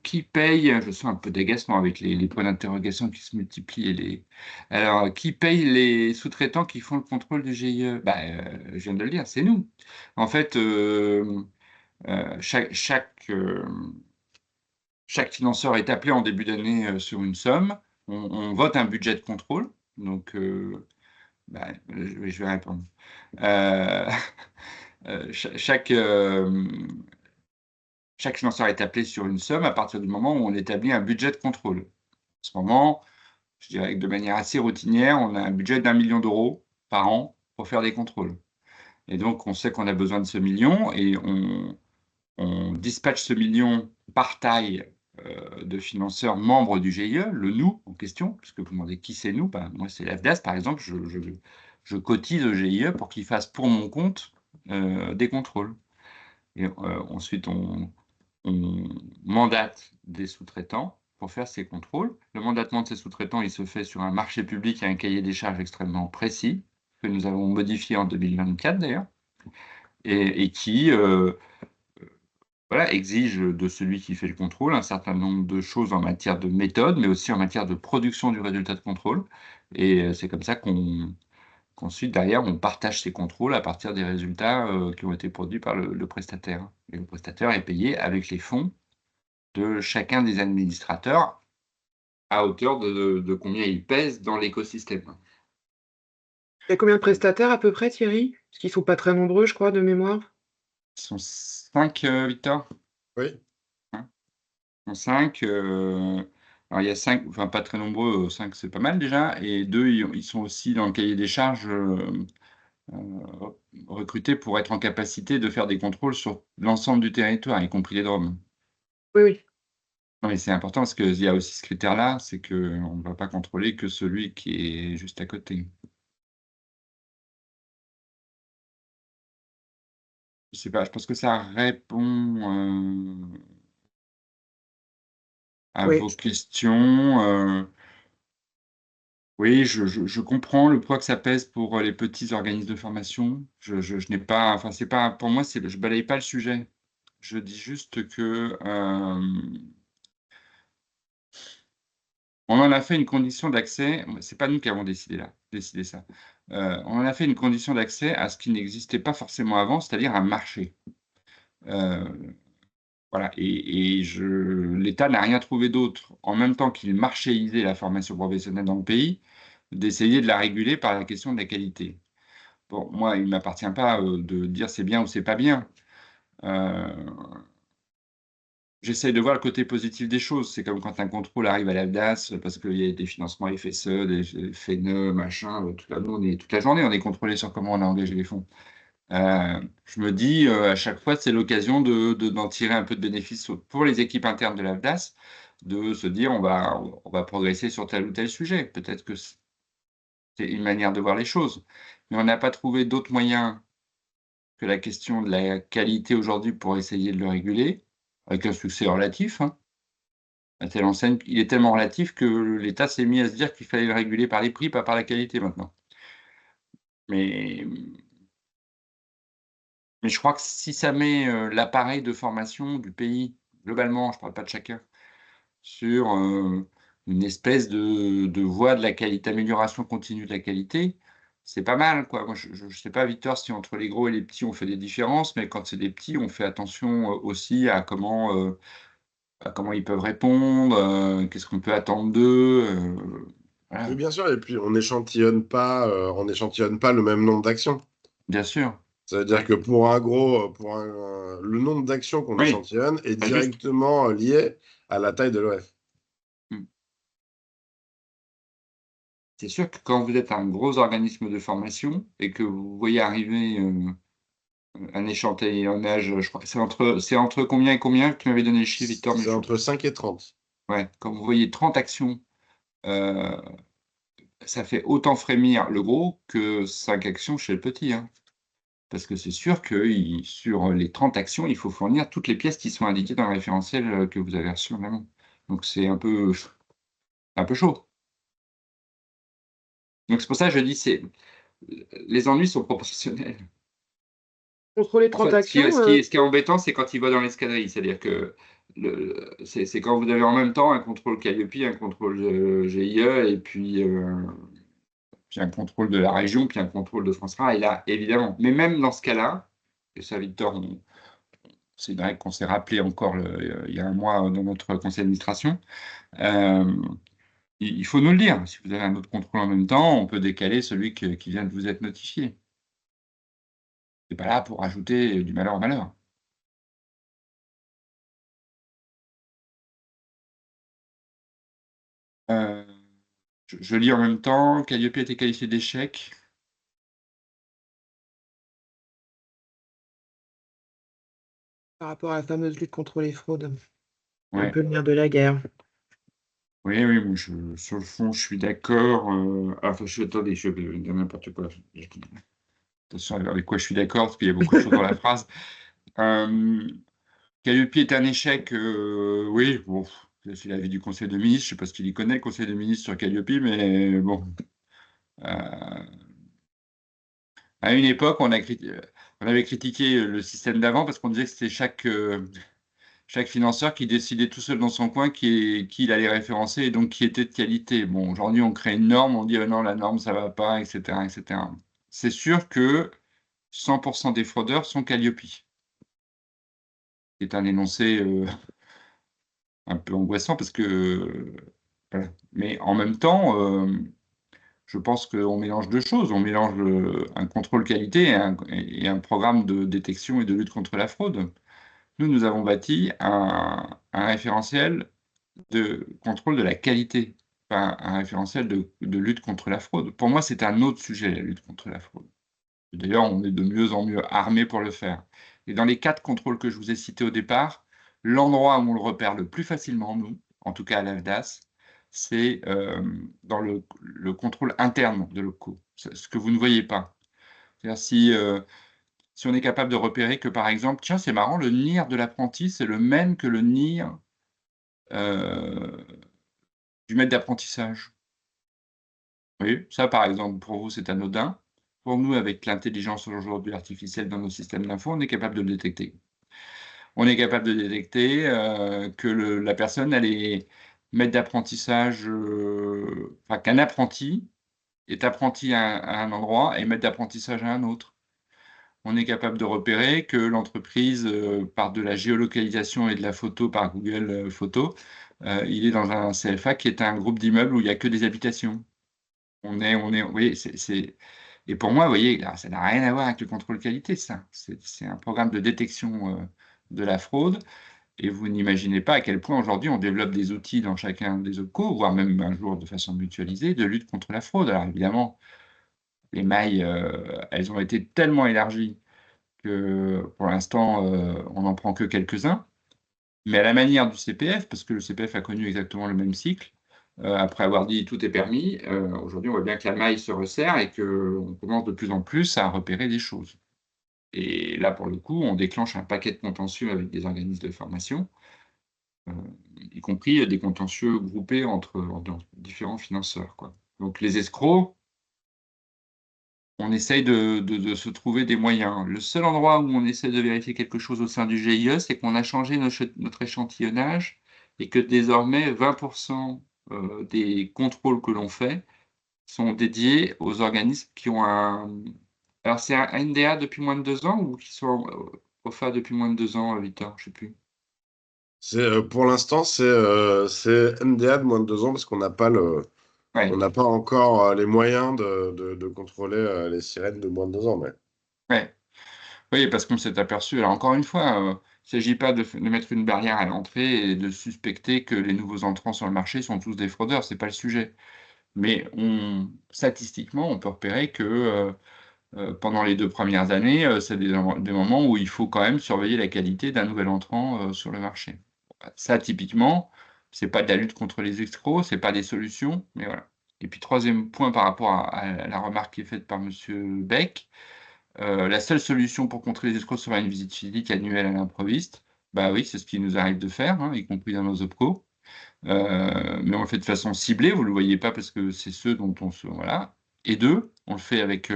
qui paye? Je sens un peu d'agacement avec les points d'interrogation qui se multiplient alors, qui paye les sous-traitants qui font le contrôle du GIE? Je viens de le dire, c'est nous. En fait, chaque financeur est appelé en début d'année, sur une somme. On vote un budget de contrôle, donc je vais répondre. Heu, cha chaque, chaque financeur est appelé sur une somme à partir du moment où on établit un budget de contrôle. En ce moment, je dirais que de manière assez routinière, on a un budget d'1 million d'euros par an pour faire des contrôles et donc on sait qu'on a besoin de ce million et on dispatche ce million par taille, de financeurs membres du GIE, le «nous» en question, puisque vous demandez qui c'est «nous», moi c'est l'AFDAS par exemple, je cotise au GIE pour qu'il fasse pour mon compte, des contrôles et ensuite on mandate des sous-traitants pour faire ces contrôles. Le mandatement de ces sous-traitants, il se fait sur un marché public et un cahier des charges extrêmement précis, que nous avons modifié en 2024 d'ailleurs et qui, voilà, exige de celui qui fait le contrôle un certain nombre de choses en matière de méthode, mais aussi en matière de production du résultat de contrôle et c'est comme ça qu'ensuite derrière on partage ces contrôles à partir des résultats, qui ont été produits par le prestataire et le prestataire est payé avec les fonds de chacun des administrateurs à hauteur de combien ils pèsent dans l'écosystème. Il y a combien de prestataires à peu près, Thierry? Parce qu'ils sont pas très nombreux, je crois, de mémoire? Ils sont 5, Victor? Oui. Hein? Ils sont 5, alors il y a 5, enfin pas très nombreux, 5 c'est pas mal déjà et 2 ils sont aussi dans le cahier des charges, recrutés pour être en capacité de faire des contrôles sur l'ensemble du territoire, y compris les DROM. Oui, oui. Non mais c'est important parce qu'il y a aussi ce critère-là, c'est qu'on ne va pas contrôler que celui qui est juste à côté. Je sais pas, je pense que ça répond, à Oui. vos questions, oui, je comprends le poids que ça pèse pour, les petits organismes de formation. Je n'ai pas enfin, c'est pas pour moi, je balaye pas le sujet. Je dis juste que, on en a fait une condition d'accès, c'est pas nous qui avons décidé ça. On en a fait une condition d'accès à ce qui n'existait pas forcément avant, c'est-à-dire un marché. Heu, voilà l'État n'a rien trouvé d'autre, en même temps qu'il marchéisait la formation professionnelle dans le pays, d'essayer de la réguler par la question de la qualité. Bon, moi, il ne m'appartient pas, de dire c'est bien ou c'est pas bien. Heu, J'essaye de voir le côté positif des choses. C'est comme quand un contrôle arrive à l'AFDAS, parce qu'il y a des financements FSE, des FNE, machin, toute la journée, on est contrôlé sur comment on a engagé les fonds. Je me dis, à chaque fois, c'est l'occasion d'en tirer un peu de bénéfice pour les équipes internes de l'AFDAS, de se dire: «On va progresser sur tel ou tel sujet». Peut-être que c'est une manière de voir les choses, mais on n'a pas trouvé d'autres moyens que la question de la qualité aujourd'hui pour essayer de le réguler, avec un succès relatif, hein, à telle enseigne il est tellement relatif que l'État s'est mis à se dire qu'il fallait le réguler par les prix, pas par la qualité maintenant. Mais, mais je crois que si ça met l'appareil de formation du pays, globalement, je ne parle pas de chacun, sur une espèce de voie de la qualité, d'amélioration continue de la qualité, c'est pas mal, quoi. Moi, je sais pas, Victor, si entre les gros et les petits, on fait des différences, mais quand c'est des petits, on fait attention aussi à comment ils peuvent répondre, qu'est-ce qu'on peut attendre d'eux, Oui, voilà, bien sûr, et puis on n'échantillonne pas le même nombre d'actions. bien sûr. Ça veut dire Ouais. que pour un gros, le nombre d'actions qu'on Oui, échantillonne est pas juste. directement lié à la taille de l'OF. Mmh. C'est sûr que quand vous êtes un gros organisme de formation et que vous voyez arriver, un échantillonnage, je crois que c'est entre combien et combien? Tu m'avais donné le chiffre, Victor, mais C'est entre 5 et 30. ouais, quand vous voyez 30 actions, heu, ça fait autant frémir le gros que 5 actions chez le petit, hein. Parce que c'est sûr que sur les 30 actions, il faut fournir toutes les pièces qui sont indiquées dans le référentiel, que vous avez reçu en amont. Donc c'est un peu chaud. Donc c'est pour ça que je dis les ennuis sont proportionnels. Contrôler En 30 fait, actions, ce qui est embêtant, c'est quand il va dans l'escadrille. C'est-à-dire que c'est quand vous avez en même temps un contrôle Calliope, un contrôle, GIE et puis un contrôle de la région, puis un contrôle de France Rare et là, évidemment mais même dans ce cas-là, et ça Victor, c'est une règle qu'on s'est rappelé encore il y a un mois dans notre conseil d'administration, hem, il faut nous le dire. Si vous avez un autre contrôle en même temps, on peut décaler celui qui vient de vous être notifié. C'est pas là pour ajouter du malheur au malheur. Heu je lis en même temps, Calliope a été qualifié d'échec. par rapport à la fameuse lutte contre les fraudes. Un Ouais, peu le nerf de la guerre. oui, oui, moi sur le fond, je suis d'accord, enfin attendez, je vais dire n'importe quoi. Attention avec quoi je suis d'accord, parce qu'il y a beaucoup de choses dans la phrase. Hem, Calliope est un échec, oui, bon, c'est l'avis du conseil de ministres, je sais pas ce qu'il y connaît le conseil de ministres sur Calliope, mais bon, heu, à une époque, on avait critiqué le système d'avant parce qu'on disait que c'était chaque financeur qui décidait tout seul dans son coin qui il allait référencer et donc qui était de qualité. Bon, aujourd'hui, on crée une norme, on dit: «Oh non, la norme, ça va pas» et cetera et cetera. C'est sûr que 100 des fraudeurs sont Calliope. C'est un énoncé, un peu angoissant parce que, voilà. Mais en même temps, je pense qu'on mélange 2 choses. On mélange, un contrôle qualité et un programme de détection et de lutte contre la fraude. Nous avons bâti un référentiel de contrôle de la qualité, pas un référentiel de lutte contre la fraude. Pour moi, c'est un autre sujet, la lutte contre la fraude. D'ailleurs, on est de mieux en mieux armés pour le faire. Et dans les 4 contrôles que je vous ai cités au départ, l'endroit où on le repère le plus facilement, nous, en tout cas à l'AFDAS, c'est, dans le contrôle interne de locaux, ce que vous ne voyez pas. C'est-à-dire si on est capable de repérer que, par exemple, tiens, c'est marrant, le NIR de l'apprenti, c'est le même que le NIR, heu du maître d'apprentissage. Oui, ça, par exemple, pour vous, c'est anodin. Pour nous, avec l'intelligence aujourd'hui artificielle dans nos systèmes d'info, on est capable de le détecter. On est capable de détecter, que la personne, elle est maître d'apprentissage, enfin, qu'un apprenti est apprenti à un endroit et maître d'apprentissage à un autre. On est capable de repérer que l'entreprise, par de la géolocalisation et de la photo par Google, Photos, il est dans un CFA qui est un groupe d'immeubles où il y a que des habitations. Oui, et pour moi, vous voyez, là, ça n'a rien à voir avec le contrôle qualité, ça. C'est un programme de détection, de la fraude et vous n'imaginez pas à quel point aujourd'hui on développe des outils dans chacun des OPCO, voire même un jour de façon mutualisée, de lutte contre la fraude. Alors évidemment, les mailles, elles ont été tellement élargies que pour l'instant, on n'en prend que quelques-uns. Mais à la manière du CPF, parce que le CPF a connu exactement le même cycle, après avoir dit: «Tout est permis», aujourd'hui, on voit bien que la maille se resserre et qu'on commence de plus en plus à repérer des choses. Et là, pour le coup, on déclenche un paquet de contentieux avec des organismes de formation, heu, y compris des contentieux groupés entre différents financeurs, quoi. Donc les escrocs, on essaye de se trouver des moyens. Le seul endroit où on essaie de vérifier quelque chose au sein du GIE, c'est qu'on a changé notre échantillonnage et que désormais 20% des contrôles que l'on fait sont dédiés aux organismes qui ont un... Alors c'est un NDA depuis moins de 2 ans ou qui sont OFA depuis moins de 2 ans, Victor? Je ne sais plus. Pour l'instant, c'est MDA de moins de 2 ans parce qu'on n'a pas on Ouais, n'a pas encore les moyens de contrôler les sirènes de moins de 2 ans. Mais... ouais. Oui, parce qu'on s'est aperçu, alors encore une fois, il ne s'agit pas de mettre une barrière à l'entrée et de suspecter que les nouveaux entrants sur le marché sont tous des fraudeurs, c'est pas le sujet. Mais statistiquement, on peut repérer que pendant les 2 premières années, c'est des moments où il faut quand même surveiller la qualité d'un nouvel entrant sur le marché. Ça, typiquement, c'est pas de la lutte contre les escrocs, c'est pas des solutions, mais voilà. Et puis troisième point par rapport à la remarque qui est faite par Monsieur Beck, la seule solution pour contrer les escrocs serait une visite physique annuelle à l'improviste. Bah oui, c'est ce qui nous arrive de faire, hein, y compris dans nos OPCO. Mais on le fait de façon ciblée, vous ne le voyez pas parce que c'est ceux dont on se... Voilà. Et deux, on le fait avec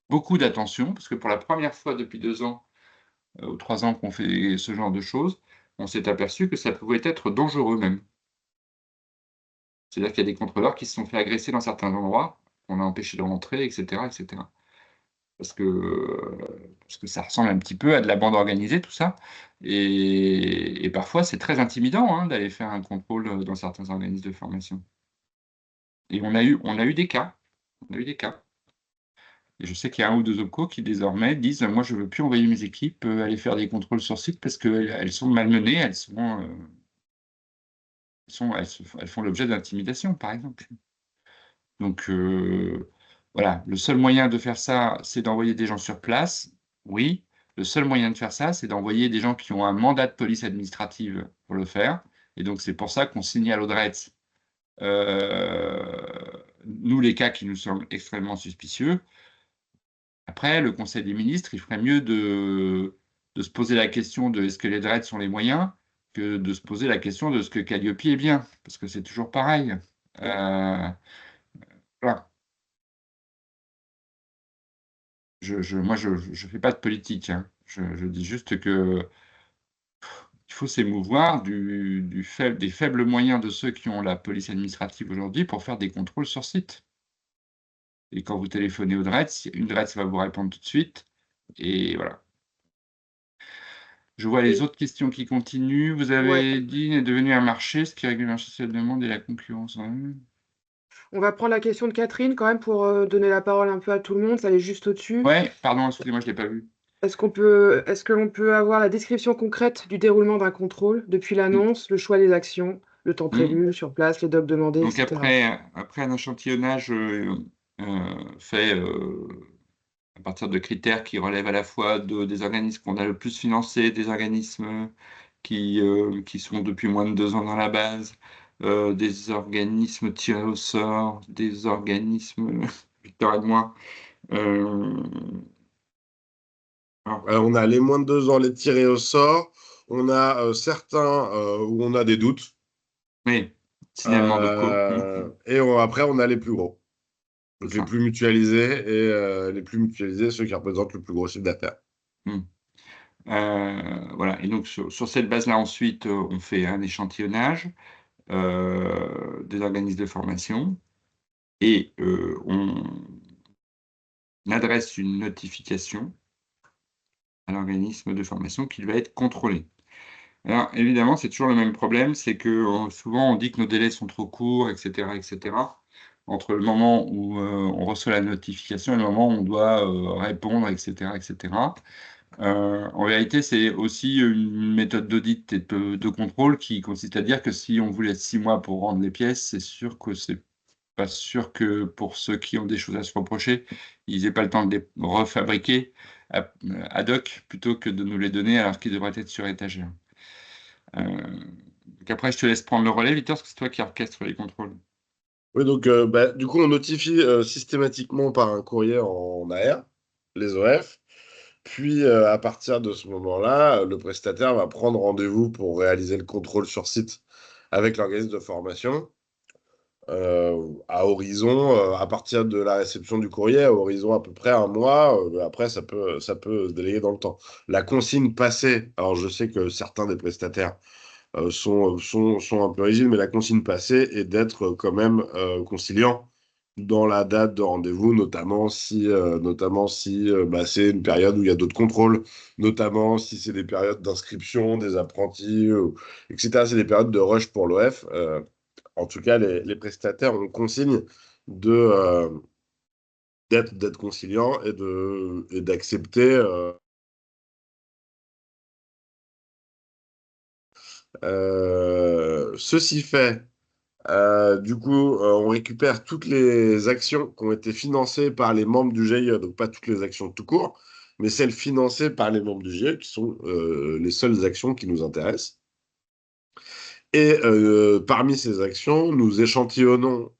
beaucoup d'attention, parce que pour la première fois depuis 2 ans ou 3 ans qu'on fait ce genre de choses, on s'est aperçu que ça pouvait être dangereux même. C'est-à-dire qu'il y a des contrôleurs qui se sont fait agresser dans certains endroits, qu'on a empêché de rentrer, etc., etc. Parce que ça ressemble un petit peu à de la bande organisée, tout ça. Et parfois, c'est très intimidant hein, d'aller faire un contrôle dans certains organismes de formation. Et on a eu des cas. On a eu des cas. Et je sais qu'il y a un ou deux OPCO qui désormais disent: moi, je ne veux plus envoyer mes équipes aller faire des contrôles sur site parce qu'elles sont malmenées, elles font l'objet d'intimidation, par exemple. Donc, voilà, le seul moyen de faire ça, c'est d'envoyer des gens sur place, oui. Le seul moyen de faire ça, c'est d'envoyer des gens qui ont un mandat de police administrative pour le faire. Et donc, c'est pour ça qu'on signale au DRETS, nous, les cas qui nous semblent extrêmement suspicieux. Après, le Conseil des ministres, il ferait mieux de se poser la question de est-ce que les DRETS sont les moyens que de se poser la question de ce que Calliope est bien, parce que c'est toujours pareil. Voilà. Moi, je ne fais pas de politique, hein. Je dis juste que il faut s'émouvoir des faibles moyens de ceux qui ont la police administrative aujourd'hui pour faire des contrôles sur site. Et quand vous téléphonez au DRETS, une DRETS va vous répondre tout de suite et voilà. Je vois les Et autres questions qui continuent. Vous ouais, avez dit: «Est devenu un marché, ce qui régule le marché, c'est la demande et la concurrence». Ouais. on va prendre la question de Catherine quand même pour donner la parole un peu à tout le monde. Ça est juste au-dessus. Ouais, pardon, excusez-moi, je l'ai pas vu. Est-ce que l'on peut avoir la description concrète du déroulement d'un contrôle, depuis Mmh. l'annonce, le choix des actions, le temps Mmh. prévu sur place, les docs demandés, Donc etc. après un échantillonnage, fait, à partir de critères qui relèvent à la fois des organismes qu'on a le plus financés, des organismes qui sont depuis moins de 2 ans dans la base, des organismes tirés au sort, des organismes Victor aide-moi, heu, alors On a les moins de 2 ans, les tirés au sort. On a certains où on a des doutes. oui, signalement d'OPCO, Et après, on a les plus gros. c'est Donc les ça. plus mutualisés et les plus mutualisés, ceux qui représentent le plus gros chiffre d'affaires. Mmh. Voilà et donc sur cette base-là ensuite, on fait un échantillonnage, des organismes de formation et on adresse une notification à l'organisme de formation qui va être contrôlé. Alors évidemment, c'est toujours le même problème, c'est que, souvent on dit que nos délais sont trop courts et cetera, entre le moment où, on reçoit la notification et le moment où on doit, répondre et cetera. En vérité, c'est aussi une méthode d'audit et de contrôle qui consiste à dire que si on vous laisse 6 mois pour rendre les pièces, c'est sûr que c'est pas sûr que pour ceux qui ont des choses à se reprocher, ils aient pas le temps de les refabriquer ad hoc plutôt que de nous les donner alors qu'ils devraient être sur étagère. Donc après je te laisse prendre le relais Victor, parce que c'est toi qui orchestre les contrôles. Oui, donc du coup, on notifie systématiquement par un courrier en AR, les OF. Puis, à partir de ce moment-là, le prestataire va prendre rendez-vous pour réaliser le contrôle sur site avec l'organisme de formation. à horizon, à partir de la réception du courrier, à horizon à peu près un mois. Après, ça peut se délayer dans le temps. La consigne passée, alors je sais que certains des prestataires sont un peu rigides, mais la consigne passée est d'être quand même conciliant dans la date de rendez-vous, notamment si bah, c'est une période où il y a d'autres contrôles, notamment si c'est des périodes d'inscription des apprentis, etc. C'est des périodes de rush pour l'OF. En tout cas, les prestataires ont consigne de, d'être conciliants et d'accepter. Ceci fait, du coup, on récupère toutes les actions qui ont été financées par les membres du GIE, donc pas toutes les actions tout court, mais celles financées par les membres du GIE, qui sont les seules actions qui nous intéressent. Et parmi ces actions, nous échantillonnons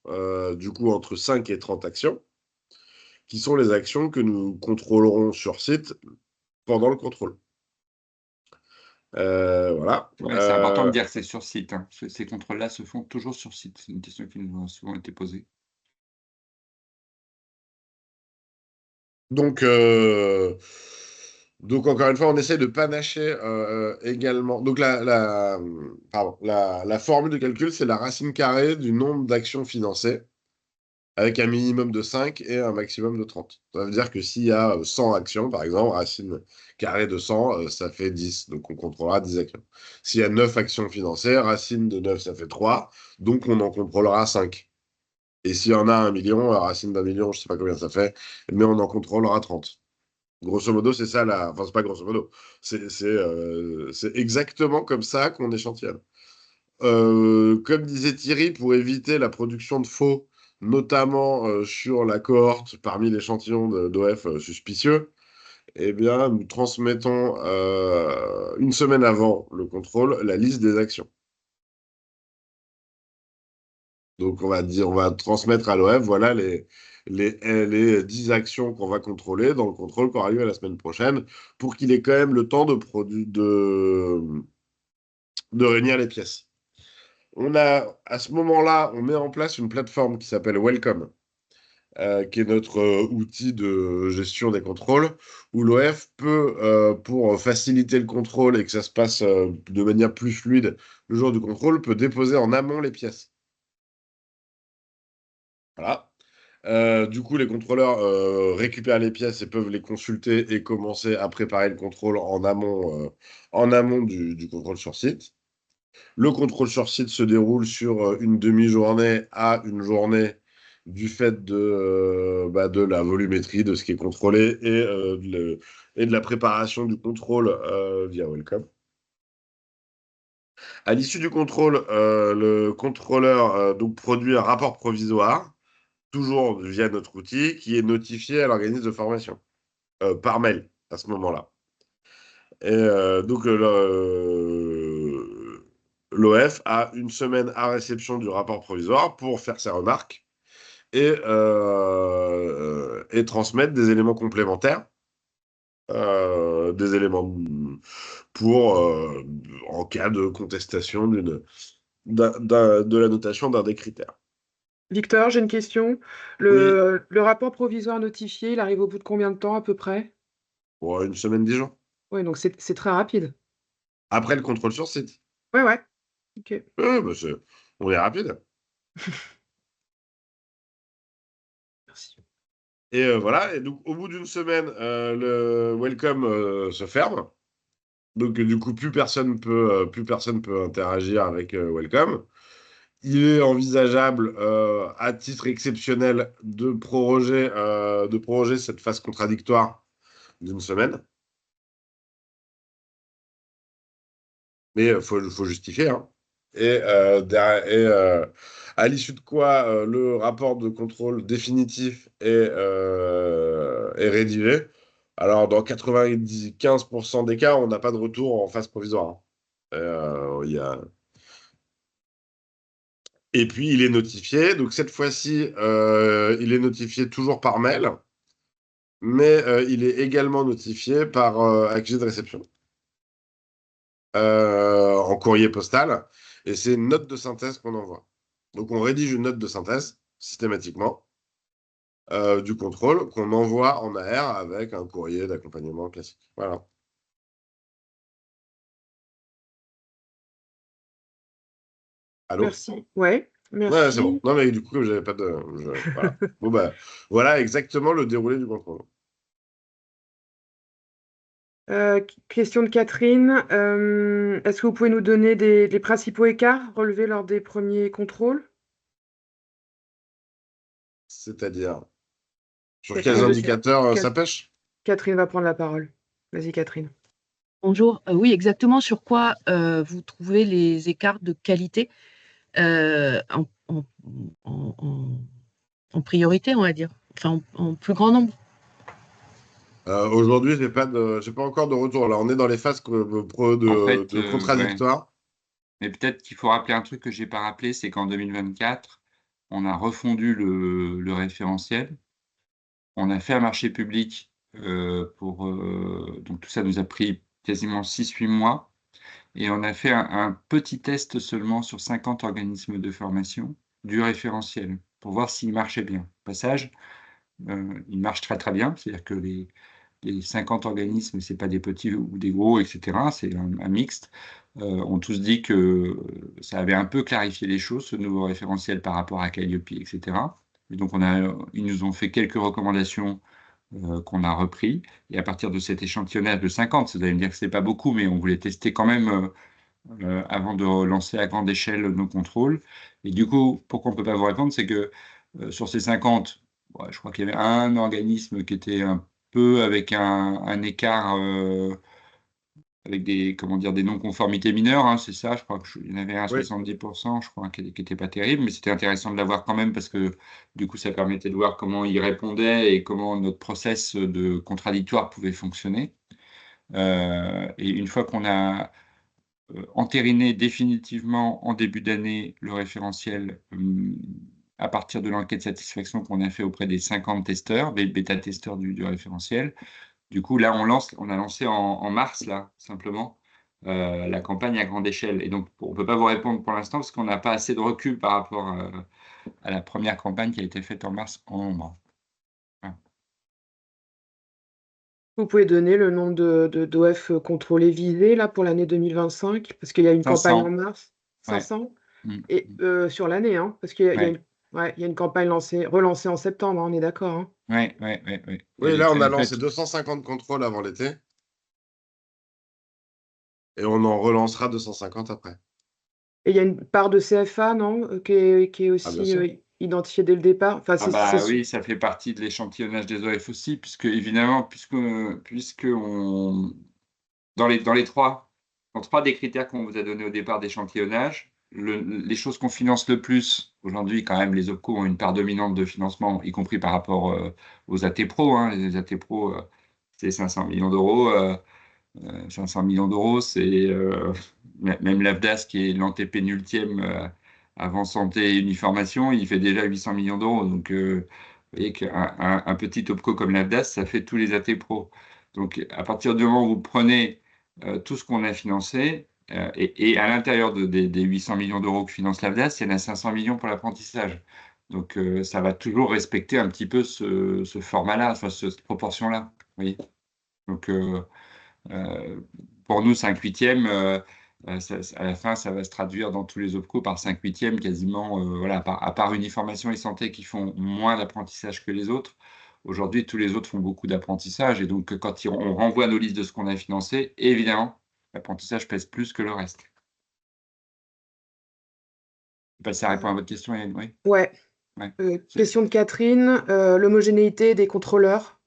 du coup entre 5 et 30 actions, qui sont les actions que nous contrôlerons sur site pendant le contrôle. Voilà. Ouais, c'est important de dire que c'est sur site, hein. Ces contrôles-là se font toujours sur site. C'est une question qui nous a souvent été posée. Donc, encore une fois, on essaie de panacher également. Donc, la formule de calcul, c'est la racine carrée du nombre d'actions financées, avec un minimum de 5 et un maximum de 30. Ça veut dire que s'il y a 100 actions, par exemple, racine carrée de 100, ça fait 10. Donc, on contrôlera 10 actions. S'il y a 9 actions financées, racine de 9, ça fait 3. Donc, on en contrôlera 5. Et s'il y en a 1 million, racine d'un million, je ne sais pas combien ça fait, mais on en contrôlera 30. Grosso modo, c'est ça la. Enfin, c'est pas grosso modo. C'est exactement comme ça qu'on échantillonne. Comme disait Thierry, pour éviter la production de faux, notamment sur la cohorte parmi l'échantillon d'OF suspicieux, eh bien, nous transmettons une semaine avant le contrôle la liste des actions. Donc, on va transmettre à l'OF, voilà les 10 actions qu'on va contrôler dans le contrôle qui aura lieu la semaine prochaine, pour qu'il ait quand même le temps de réunir les pièces. À ce moment-là, on met en place une plateforme qui s'appelle Welcome, qui est notre outil de gestion des contrôles, où l'OF peut, pour faciliter le contrôle et que ça se passe de manière plus fluide le jour du contrôle, peut déposer en amont les pièces. Voilà. Du coup, les contrôleurs récupèrent les pièces et peuvent les consulter et commencer à préparer le contrôle en amont du contrôle sur site. Le contrôle sur site se déroule sur une demi-journée à une journée du fait de la volumétrie de ce qui est contrôlé et de la préparation du contrôle via Welcome. À l'issue du contrôle, le contrôleur donc produit un rapport provisoire toujours via notre outil, qui est notifié à l'organisme de formation par mail à ce moment-là. Et donc, l'OF a une semaine à réception du rapport provisoire pour faire ses remarques et transmettre des éléments complémentaires, des éléments pour, en cas de contestation de la notation d'un des critères. Victor, j'ai une question. Oui, Le rapport provisoire notifié, il arrive au bout de combien de temps à peu près? pour une semaine, 10 jours. Oui, donc c'est très rapide. Après le contrôle sur site. Ouais, ouais. Ok. Ouais, bah, on est rapide. Merci. Et voilà, et donc au bout d'une semaine, le welcome se ferme. Donc du coup, plus personne peut interagir avec welcome. Il est envisageable, à titre exceptionnel, de proroger cette phase contradictoire d'une semaine. Mais il faut justifier, hein. À l'issue de quoi, le rapport de contrôle définitif est rédigé. Alors, dans 95% des cas, on n'a pas de retour en phase provisoire, hein. Et puis, il est notifié. Donc, cette fois-ci, il est notifié toujours par mail, mais il est également notifié par accusé de réception en courrier postal. Et c'est une note de synthèse qu'on envoie. Donc, on rédige une note de synthèse, systématiquement, du contrôle qu'on envoie en AR avec un courrier d'accompagnement classique. Voilà. Allô? Merci. Ouais, Ouais, c'est bon. merci. Non, mais du coup, j'avais pas de. Voilà. Bon, bah, voilà exactement le déroulé du contrôle. Question de Catherine. Est-ce que vous pouvez nous donner les principaux écarts relevés lors des premiers contrôles? C'est-à-dire, sur quels Catherine de indicateurs Cat- ça pêche? Catherine va prendre la parole. Vas-y, Catherine. Bonjour. Oui, exactement. Sur quoi vous trouvez les écarts de qualité en, en- en- en priorité, on va dire, enfin en plus grand nombre? Aujourd'hui, j'ai pas encore de retour. Là, on est dans les phases En fait, de ouais. contradictoire. Mais peut-être qu'il faut rappeler un truc que je n'ai pas rappelé, c'est qu'en 2024, on a refondu le référentiel. On a fait un marché public donc tout ça nous a pris quasiment 6-8 mois. Et on a fait un petit test seulement sur 50 organismes de formation du référentiel pour voir s'il marchait bien. Au passage, il marche très très bien, c'est-à-dire que les 50 organismes, ce n'est pas des petits ou des gros, etc., c'est un mixte, ont tous dit que ça avait un peu clarifié les choses, ce nouveau référentiel par rapport à Calliope, etc. Et donc ils nous ont fait quelques recommandations qu'on a repris. Et à partir de cet échantillonnage de 50, vous allez me dire que ce n'est pas beaucoup, mais on voulait tester quand même avant de lancer à grande échelle nos contrôles. Et du coup, pourquoi on ne peut pas vous répondre, c'est que sur ces 50, ouais, je crois qu'il y avait un organisme qui était un peu avec un écart, avec des, comment dire, des non-conformités mineures, hein, c'est ça, je crois qu'il y en avait un à Oui. 70%, je crois, qui n'était pas terrible, mais c'était intéressant de l'avoir quand même parce que du coup, ça permettait de voir comment il répondait et comment notre process de contradictoire pouvait fonctionner. Et une fois qu'on a entériner définitivement en début d'année le référentiel à partir de l'enquête de satisfaction qu'on a fait auprès des 50 testeurs, des bêta-testeurs du référentiel. Du coup, là, on a lancé en mars, là, simplement, la campagne à grande échelle. Et donc, on ne peut pas vous répondre pour l'instant parce qu'on n'a pas assez de recul par rapport à la première campagne qui a été faite en mars, en novembre. Voilà. Vous pouvez donner le nombre d'OF contrôlés visés là, pour l'année 2025, parce qu'il y a une campagne en 500, mars, ouais. 500, Mm, et mm. sur l'année, hein, parce qu'il y a Ouais, une, ouais, il y a une campagne relancée en septembre, hein, on est d'accord, hein. ouais, ouais, ouais, ouais. Oui, là, on Elle a est lancé faite. 250 contrôles avant l'été. Et on en relancera 250 après. Et il y a une part de CFA, non, qui est Ah, bien aussi sûr. identifiée dès le départ. Enfin, Ah bah oui, ça fait partie de l'échantillonnage des OF aussi, puisque évidemment, puisque dans les trois des critères qu'on vous a donnés au départ d'échantillonnage, les choses qu'on finance le plus, aujourd'hui quand même les OPCO ont une part dominante de financement, y compris par rapport aux AT Pro, hein. Les AT Pro, c'est 500 millions d'euros. 500 millions d'euros, c'est même l'AFDAS qui est l'antépénultième avant santé et uniformation, il fait déjà 800 millions d'euros. Donc, vous voyez qu'un petit OPCO comme l'AFDAS, ça fait tous les AT Pro. Donc, à partir du moment où vous prenez tout ce qu'on a financé, et à l'intérieur des 800 millions d'euros que finance l'AFDAS, il y en a 500 millions pour l'apprentissage. Donc, ça va toujours respecter un petit peu ce format-là, enfin, cette proportion-là. Vous voyez. Donc, pour nous, 5/8, à la fin, ça va se traduire dans tous les OPCO par 5/8 quasiment, voilà, à part uniformation et santé qui font moins d'apprentissage que les autres. Aujourd'hui, tous les autres font beaucoup d'apprentissage et donc quand on renvoie nos listes de ce qu'on a financé, évidemment, l'apprentissage pèse plus que le reste. Je sais pas si ça répond à votre question, Hélène, oui? Ouais. Ouais. Question de Catherine, l'homogénéité des contrôleurs,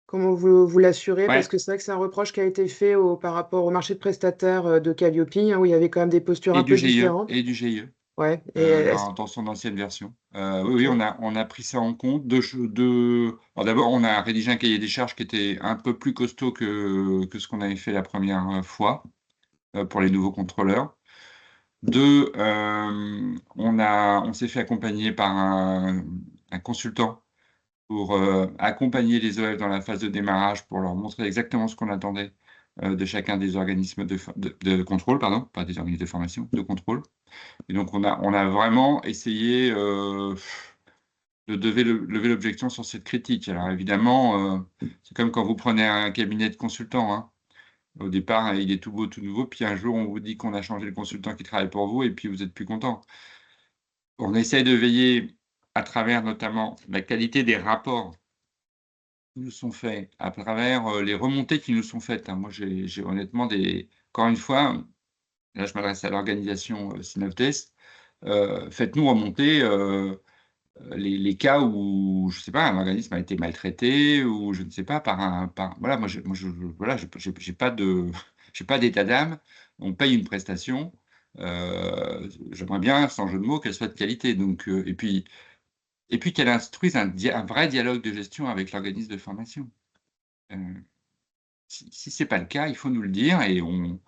comment vous l'assurez? Parce Ouais. que c'est vrai que c'est un reproche qui a été fait par rapport au marché de prestataires de Calliope, hein, où il y avait quand même des postures Et un du peu GIE, différentes. et du GIE. Ouais. Et Dans son ancienne version. Oui, ok. oui, on a pris ça en compte. Alors d'abord, on a rédigé un cahier des charges qui était un peu plus costaud que ce qu'on avait fait la première fois pour les nouveaux contrôleurs. Deux, on s'est fait accompagner par un consultant pour accompagner les OF dans la phase de démarrage, pour leur montrer exactement ce qu'on attendait de chacun des organismes de contrôle, pardon, pas des organismes de formation, de contrôle. Et donc, on a vraiment essayé de lever l'objection sur cette critique. Alors évidemment, c'est comme quand vous prenez un cabinet de consultants, hein. Au départ, il est tout beau, tout nouveau, puis un jour, on vous dit qu'on a changé le consultant qui travaille pour vous et puis vous êtes plus content. On essaie de veiller à travers notamment la qualité des rapports qui nous sont faits, à travers, les remontées qui nous sont faites, hein. Moi, j'ai honnêtement encore une fois, là, je m'adresse à l'organisation, Synoptes, faites-nous remonter, les cas où, je sais pas, un organisme a été maltraité ou je ne sais pas voilà, voilà, j'ai pas de j'ai pas d'état d'âme. On paye une prestation, j'aimerais bien, sans jeu de mots, qu'elle soit de qualité donc et puis qu'elle instruise un vrai dialogue de gestion avec l'organisme de formation. Heu, si c'est pas le cas, il faut nous le dire et on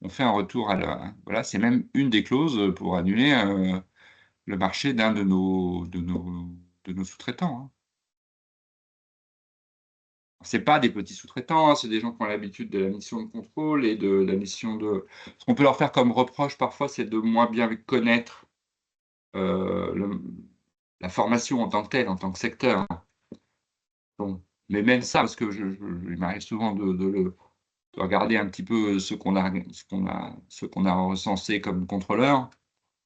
fait un retour à la voilà, c'est même une des clauses, pour annuler, le marché d'un de nos sous-traitants, hein. C'est pas des petits sous-traitants, hein, c'est des gens qui ont l'habitude de la mission de contrôle et de la mission de ce qu'on peut leur faire comme reproche parfois, c'est de moins bien connaître, le la formation en tant que telle, en tant que secteur. Bon, mais même ça, parce que il m'arrive souvent de regarder un petit peu ce qu'on a recensé comme contrôleurs,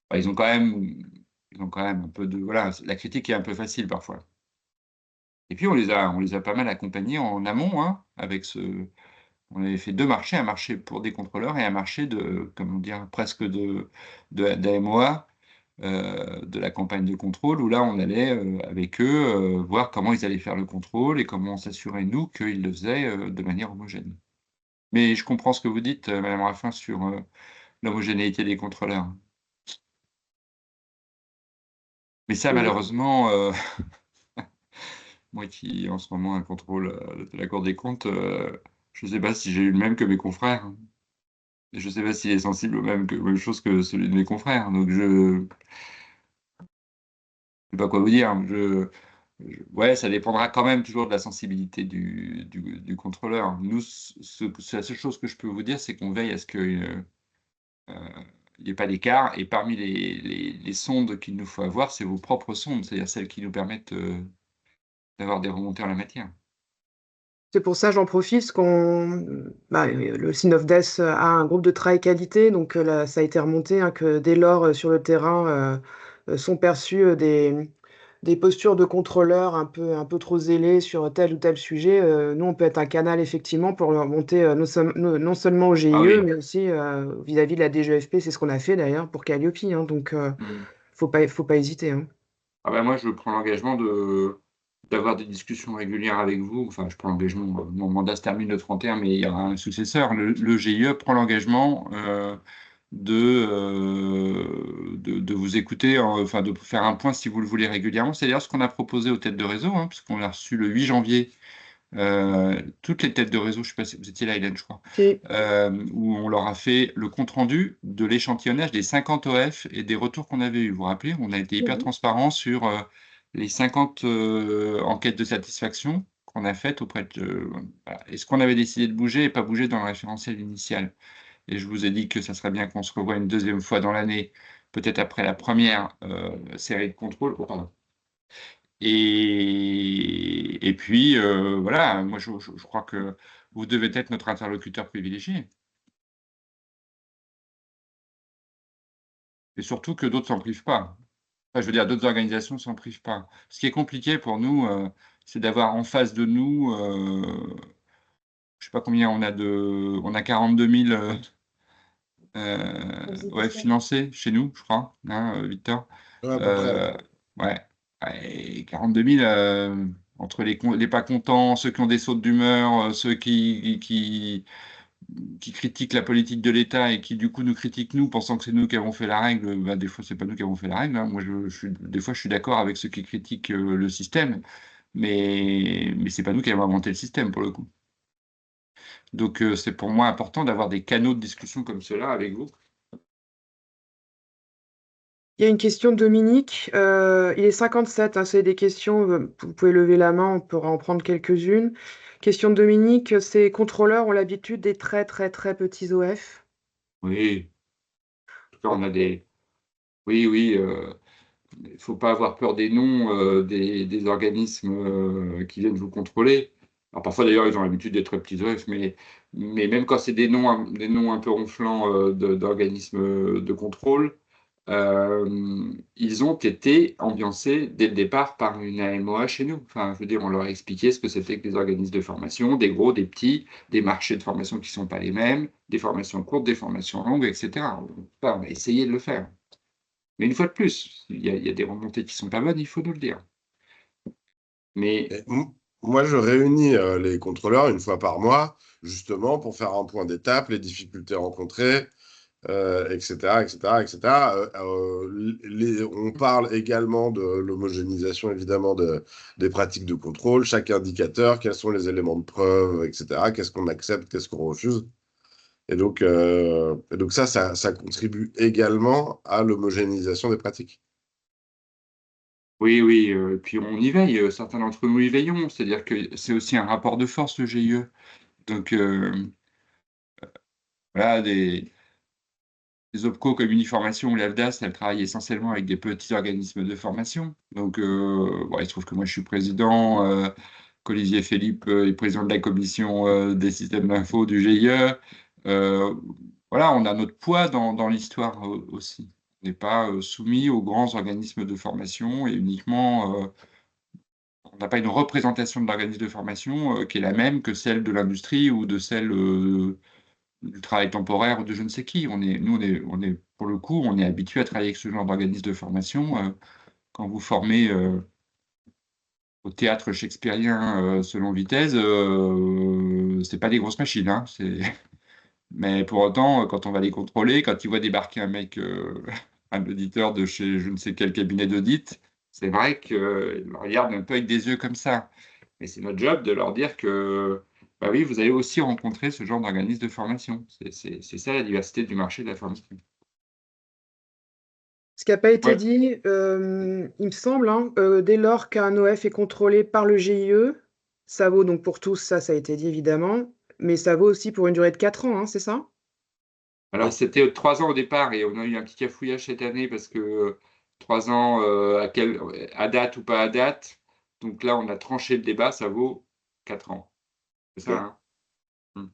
bah, ils ont quand même un peu de voilà, la critique est un peu facile parfois. Et puis on les a pas mal accompagnés en amont, hein, on avait fait 2 marchés, un marché pour des contrôleurs et un marché comment dire? Presque d'AMOA, de la campagne de contrôle où là on allait, avec eux, voir comment ils allaient faire le contrôle et comment on s'assurait nous qu'ils le faisaient, de manière homogène. Mais je comprends ce que vous dites, madame Raffin sur, l'homogénéité des contrôleurs. Mais ça Oui. malheureusement, moi qui en ce moment un contrôle, de la Cour des comptes, je ne sais pas si j'ai eu le même que mes confrères, hein. Et je ne sais pas s'il est sensible aux mêmes choses que celui de mes confrères. Donc je sais pas quoi vous dire. Ouais, ça dépendra quand même toujours de la sensibilité du contrôleur. Nous, c'est la seule chose que je peux vous dire, c'est qu'on veille à ce que, il y ait pas d'écart et parmi les sondes qu'il nous faut avoir, c'est vos propres sondes, c'est-à-dire celles qui nous permettent, d'avoir des remontées en la matière. C'est pour ça, j'en profite, le Synopdes a un groupe de travail qualité, donc là, ça a été remonté, hein, que dès lors, sur le terrain, sont perçues, des postures de contrôleurs un peu trop zélés sur tel ou tel sujet, nous, on peut être un canal effectivement pour le remonter, non seulement au Ah GIE, oui. mais aussi, vis-à-vis de la DGFP. C'est ce qu'on a fait d'ailleurs pour Calliope, hein, donc Mmh. faut pas hésiter, hein. Ah bah, moi, je prends l'engagement d'avoir des discussions régulières avec vous. Enfin, je prends l'engagement, mon mandat se termine le 31, mais il y aura un successeur. Le GIE prend l'engagement, de vous écouter, enfin, de faire un point si vous le voulez régulièrement. C'est d'ailleurs ce qu'on a proposé aux têtes de réseau, hein, puisqu'on a reçu le 8 janvier, toutes les têtes de réseau, je ne sais pas si vous étiez là, Hélène, je crois, Si. où on leur a fait le compte rendu de l'échantillonnage des 50 OF et des retours qu'on avait eus. Vous vous rappelez? On a été hyper Mmh. transparent sur, les 50, enquêtes de satisfaction qu'on a faites auprès de voilà et ce qu'on avait décidé de bouger et pas bouger dans le référentiel initial et je vous ai dit que ça serait bien qu'on se revoie une deuxième fois dans l'année, peut-être après la première série de contrôles. Oh pardon. Et puis, voilà, moi je crois que vous devez être notre interlocuteur privilégié et surtout que d'autres s'en privent pas. Enfin, je veux dire d'autres organisations s'en privent pas. Ce qui est compliqué pour nous, c'est d'avoir en face de nous, je sais pas combien on a 42 000, ouais, financés chez nous, je crois, hein, Victor? Ouais, à peu près, ouais. Heu, ouais, ouais et 42 000, entre les pas contents, ceux qui ont des sautes d'humeur, ceux qui critiquent la politique de l'État et qui, du coup, nous critiquent nous, pensant que c'est nous qui avons fait la règle, bah, des fois, c'est pas nous qui avons fait la règle, hein. Moi, des fois, je suis d'accord avec ceux qui critiquent, le système, mais c'est pas nous qui avons inventé le système, pour le coup. Donc, c'est pour moi important d'avoir des canaux de discussion comme ceux-là avec vous. Il y a une question de Dominique, il est 57, hein, c'est des questions, vous pouvez lever la main, on pourra en prendre quelques-unes. Question de Dominique, ces contrôleurs ont l'habitude des très très très petits OF? Oui, en tout cas, on a des. Oui, oui, il ne faut pas avoir peur des noms des organismes qui viennent vous contrôler. Alors parfois d'ailleurs, ils ont l'habitude d'être très petits OF, mais même quand c'est des noms un peu ronflants d'organismes de contrôle, ils ont été ambiancés dès le départ par une AMOA chez nous. Enfin, je veux dire, on leur a expliqué ce que c'était que des organismes de formation, des gros, des petits, des marchés de formation qui ne sont pas les mêmes, des formations courtes, des formations longues, etc. On a essayé de le faire. Mais une fois de plus, il y a des remontées qui sont pas bonnes, il faut nous le dire. Mais Et moi, je réunis les contrôleurs une fois par mois, justement, pour faire un point d'étape, les difficultés rencontrées, etc., etc., etc. On parle également de l'homogénéisation, évidemment, des pratiques de contrôle, chaque indicateur, quels sont les éléments de preuve, etc., qu'est-ce qu'on accepte, qu'est-ce qu'on refuse. Et donc ça contribue également à l'homogénéisation des pratiques. oui, oui, puis on y veille, certains d'entre nous y veillons. C'est-à-dire que c'est aussi un rapport de force, le GIE. Donc, voilà, les OPCO comme Uniformation ou l'AFDAS, elles travaillent essentiellement avec des petits organismes de formation. Donc, bon, il se trouve que moi, je suis président, qu'Olivier Philippe est président de la commission des systèmes d'info du GIE. Voilà, on a notre poids dans l'histoire aussi. On n'est pas soumis aux grands organismes de formation et uniquement, on n'a pas une représentation de l'organisme de formation qui est la même que celle de l'industrie ou de celle du travail temporaire ou de je ne sais qui. On est, pour le coup, on est habitué à travailler avec ce genre d'organisme de formation. Quand vous formez au théâtre shakespearien selon Vitesse, c'est pas des grosses machines, hein, mais pour autant, quand on va les contrôler, quand ils voient débarquer un mec, un auditeur de chez je ne sais quel cabinet d'audit, c'est vrai qu'ils le regardent un peu avec des yeux comme ça. Mais c'est notre job de leur dire que, bah oui, vous allez aussi rencontrer ce genre d'organisme de formation. C'est ça la diversité du marché de la formation. Ce qui n'a pas été Ouais. dit, il me semble, hein, dès lors qu'un OF est contrôlé par le GIE, ça vaut donc pour tous, ça a été dit évidemment, mais ça vaut aussi pour une durée de 4 ans, hein, c'est ça? Alors c'était 3 ans au départ et on a eu un petit cafouillage cette année parce que 3 ans, à date ou pas à date. Donc là, on a tranché le débat, ça vaut 4 ans. C'est ça, OK. hein? Mmh.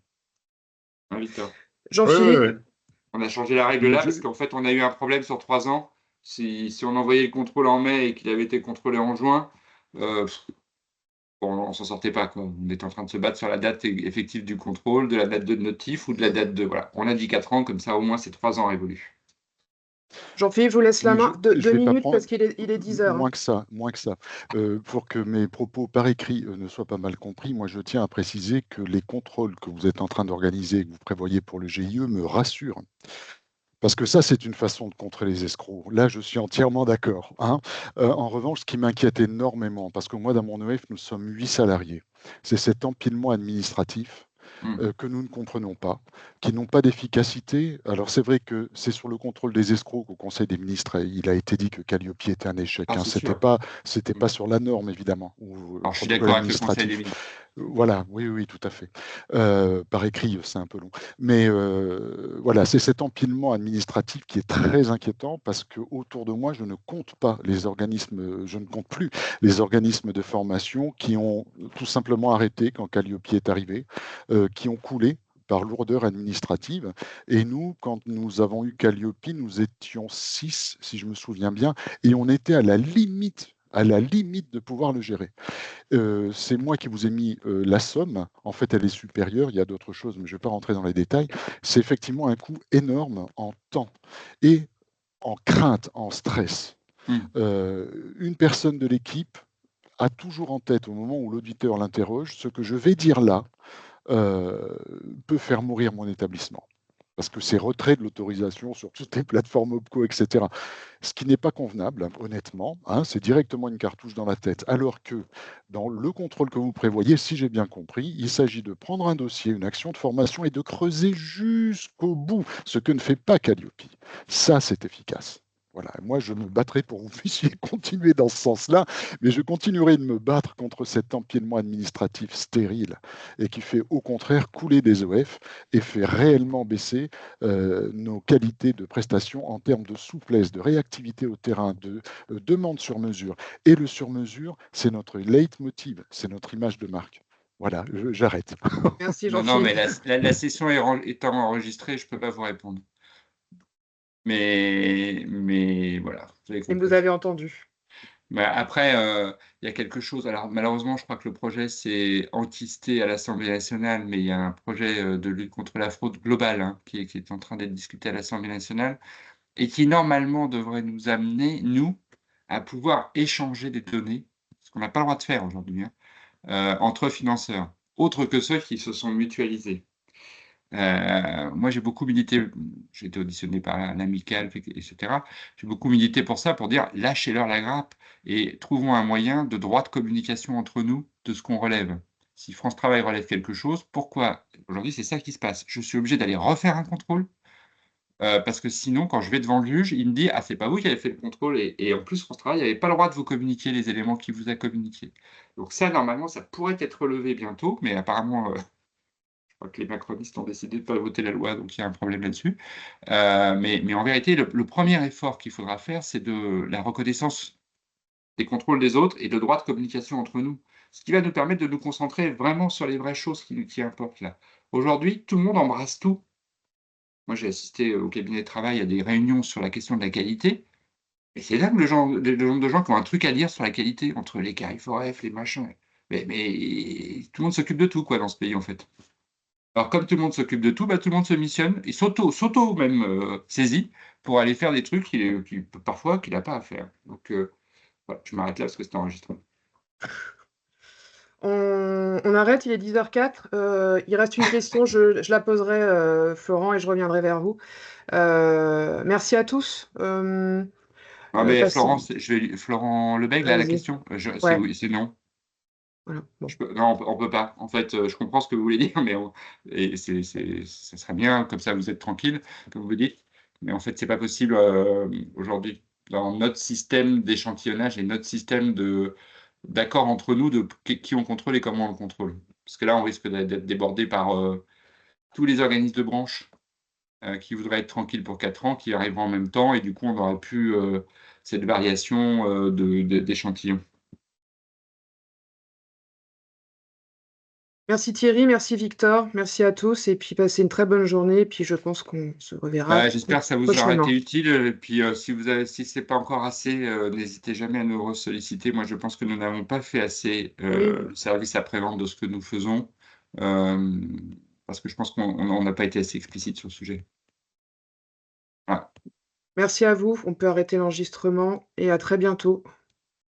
Hein, Victor? Oui, oui, Jean-Philippe? oui. On a changé la règle Donc, là parce qu'en fait, on a eu un problème sur 3 ans. Si on envoyait le contrôle en mai et qu'il avait été contrôlé en juin, heu, on s'en sortait pas, quoi. On était en train de se battre sur la date effective du contrôle, de la date de notif ou de la date de voilà. On a dit 4 ans, comme ça, au moins, ces 3 ans révolus. Jean-Philippe, je vous laisse la Oui, main. Deux je vais pas minutes parce prendre qu'il est 10 heures, hein. moins que ça, moins que ça. Pour que mes propos par écrit ne soient pas mal compris, moi je tiens à préciser que les contrôles que vous êtes en train d'organiser et que vous prévoyez pour le GIE me rassurent. Parce que ça, c'est une façon de contrer les escrocs. Là, je suis entièrement d'accord, hein. En revanche, ce qui m'inquiète énormément, parce que moi, dans mon EF, nous sommes 8 salariés, c'est cet empilement administratif Mmh. que nous ne comprenons pas, qui n'ont pas d'efficacité. Alors c'est vrai que c'est sur le contrôle des escrocs qu'au Conseil des ministres, il a été dit que Calliope était un échec, Ah, hein. c'est C'était sûr. pas Mmh. sur la norme, évidemment, ou le Alors, je suis protocole d'accord avec le Conseil des administratif. ministres. Voilà, oui, oui, tout à fait. Par écrit, c'est un peu long. Mais voilà, c'est cet empilement administratif qui est très inquiétant parce que autour de moi, je ne compte pas les organismes, je ne compte plus les organismes de formation qui ont tout simplement arrêté quand Calliope est arrivé, qui ont coulé par lourdeur administrative. Et nous, quand nous avons eu Calliope, nous étions 6, si je me souviens bien, et on était à la limite de pouvoir le gérer. C'est moi qui vous ai mis la somme. En fait, elle est supérieure. Il y a d'autres choses, mais je ne vais pas rentrer dans les détails. C'est effectivement un coût énorme en temps et en crainte, en stress. Mmh. Une personne de l'équipe a toujours en tête, au moment où l'auditeur l'interroge, ce que je vais dire là peut faire mourir mon établissement. Parce que c'est retrait de l'autorisation sur toutes les plateformes OPCO, etc. Ce qui n'est pas convenable, honnêtement, hein, c'est directement une cartouche dans la tête. Alors que dans le contrôle que vous prévoyez, si j'ai bien compris, il s'agit de prendre un dossier, une action de formation et de creuser jusqu'au bout, ce que ne fait pas Calliope. Ça, c'est efficace. Voilà. Moi, je me battrai pour que vous puissiez continuer dans ce sens-là, mais je continuerai de me battre contre cet empilement administratif stérile et qui fait au contraire couler des OF et fait réellement baisser nos qualités de prestations en termes de souplesse, de réactivité au terrain, de demande sur mesure. Et le sur mesure, c'est notre leitmotiv, c'est notre image de marque. Voilà, j'arrête. Merci Non, non, mais Jean-Philippe. la session étant enregistrée, je ne peux pas vous répondre. Mais voilà, vous avez Et vous compris. avez entendu. Mais après, il y a quelque chose. Alors, malheureusement, je crois que le projet, c'est enquisté à l'Assemblée nationale, mais il y a un projet de lutte contre la fraude globale hein, qui est en train d'être discuté à l'Assemblée nationale et qui, normalement, devrait nous amener, nous, à pouvoir échanger des données, ce qu'on n'a pas le droit de faire aujourd'hui, hein, entre financeurs, autres que ceux qui se sont mutualisés. Moi, j'ai beaucoup milité, j'ai été auditionné par l'Amicale, etc. J'ai beaucoup milité pour ça, pour dire lâchez-leur la grappe et trouvons un moyen de droit de communication entre nous de ce qu'on relève. Si France Travail relève quelque chose, pourquoi aujourd'hui c'est ça qui se passe? Je suis obligé d'aller refaire un contrôle parce que sinon, quand je vais devant le juge, il me dit ah c'est pas vous qui avez fait le contrôle et en plus France Travail n'avait pas le droit de vous communiquer les éléments qu'il vous a communiqués. Donc ça, normalement, ça pourrait être relevé bientôt, mais apparemment je crois que les macronistes ont décidé de ne pas voter la loi, donc il y a un problème là-dessus. Mais en vérité, le premier effort qu'il faudra faire, c'est de la reconnaissance des contrôles des autres et le droit de communication entre nous. Ce qui va nous permettre de nous concentrer vraiment sur les vraies choses qui importent là. Aujourd'hui, tout le monde embrasse tout. Moi, j'ai assisté au cabinet de travail à des réunions sur la question de la qualité. Et c'est là que le nombre de gens qui ont un truc à dire sur la qualité, entre les Carrefour-F, les machins. Mais tout le monde s'occupe de tout, quoi, dans ce pays, en fait. Alors, comme tout le monde s'occupe de tout, bah, tout le monde se missionne et s'auto même saisit pour aller faire des trucs parfois qu'il n'a pas à faire. Donc, voilà, je m'arrête là parce que c'est enregistré. On arrête, il est 10h04. Il reste une question, je la poserai, Florent, et je reviendrai vers vous. Merci à tous. Ah, mais Passez... Florent Lebègue, là, la Vas-y. question, c'est Ouais, oui, c'est non. voilà. Bon. Non, on peut pas. En fait, je comprends ce que vous voulez dire, mais ça serait bien, comme ça vous êtes tranquille, comme vous dites. Mais en fait, c'est pas possible aujourd'hui. Dans notre système d'échantillonnage et notre système d'accord entre nous de qui on contrôle et comment on le contrôle. Parce que là, on risque d'être débordé par tous les organismes de branche qui voudraient être tranquilles pour 4 ans, qui arriveront en même temps, et du coup, on n'aura plus cette variation d'échantillons. Merci Thierry, merci Victor, merci à tous, et puis passez une très bonne journée, et puis je pense qu'on se reverra J'espère que ça vous aura prochainement. été utile. Et puis, si ce n'est pas encore assez, n'hésitez jamais à nous solliciter. Moi, je pense que nous n'avons pas fait assez Oui. le service après-vente de ce que nous faisons, parce que je pense qu'on n'a pas été assez explicite sur le sujet. Voilà. Merci à vous, on peut arrêter l'enregistrement, et à très bientôt.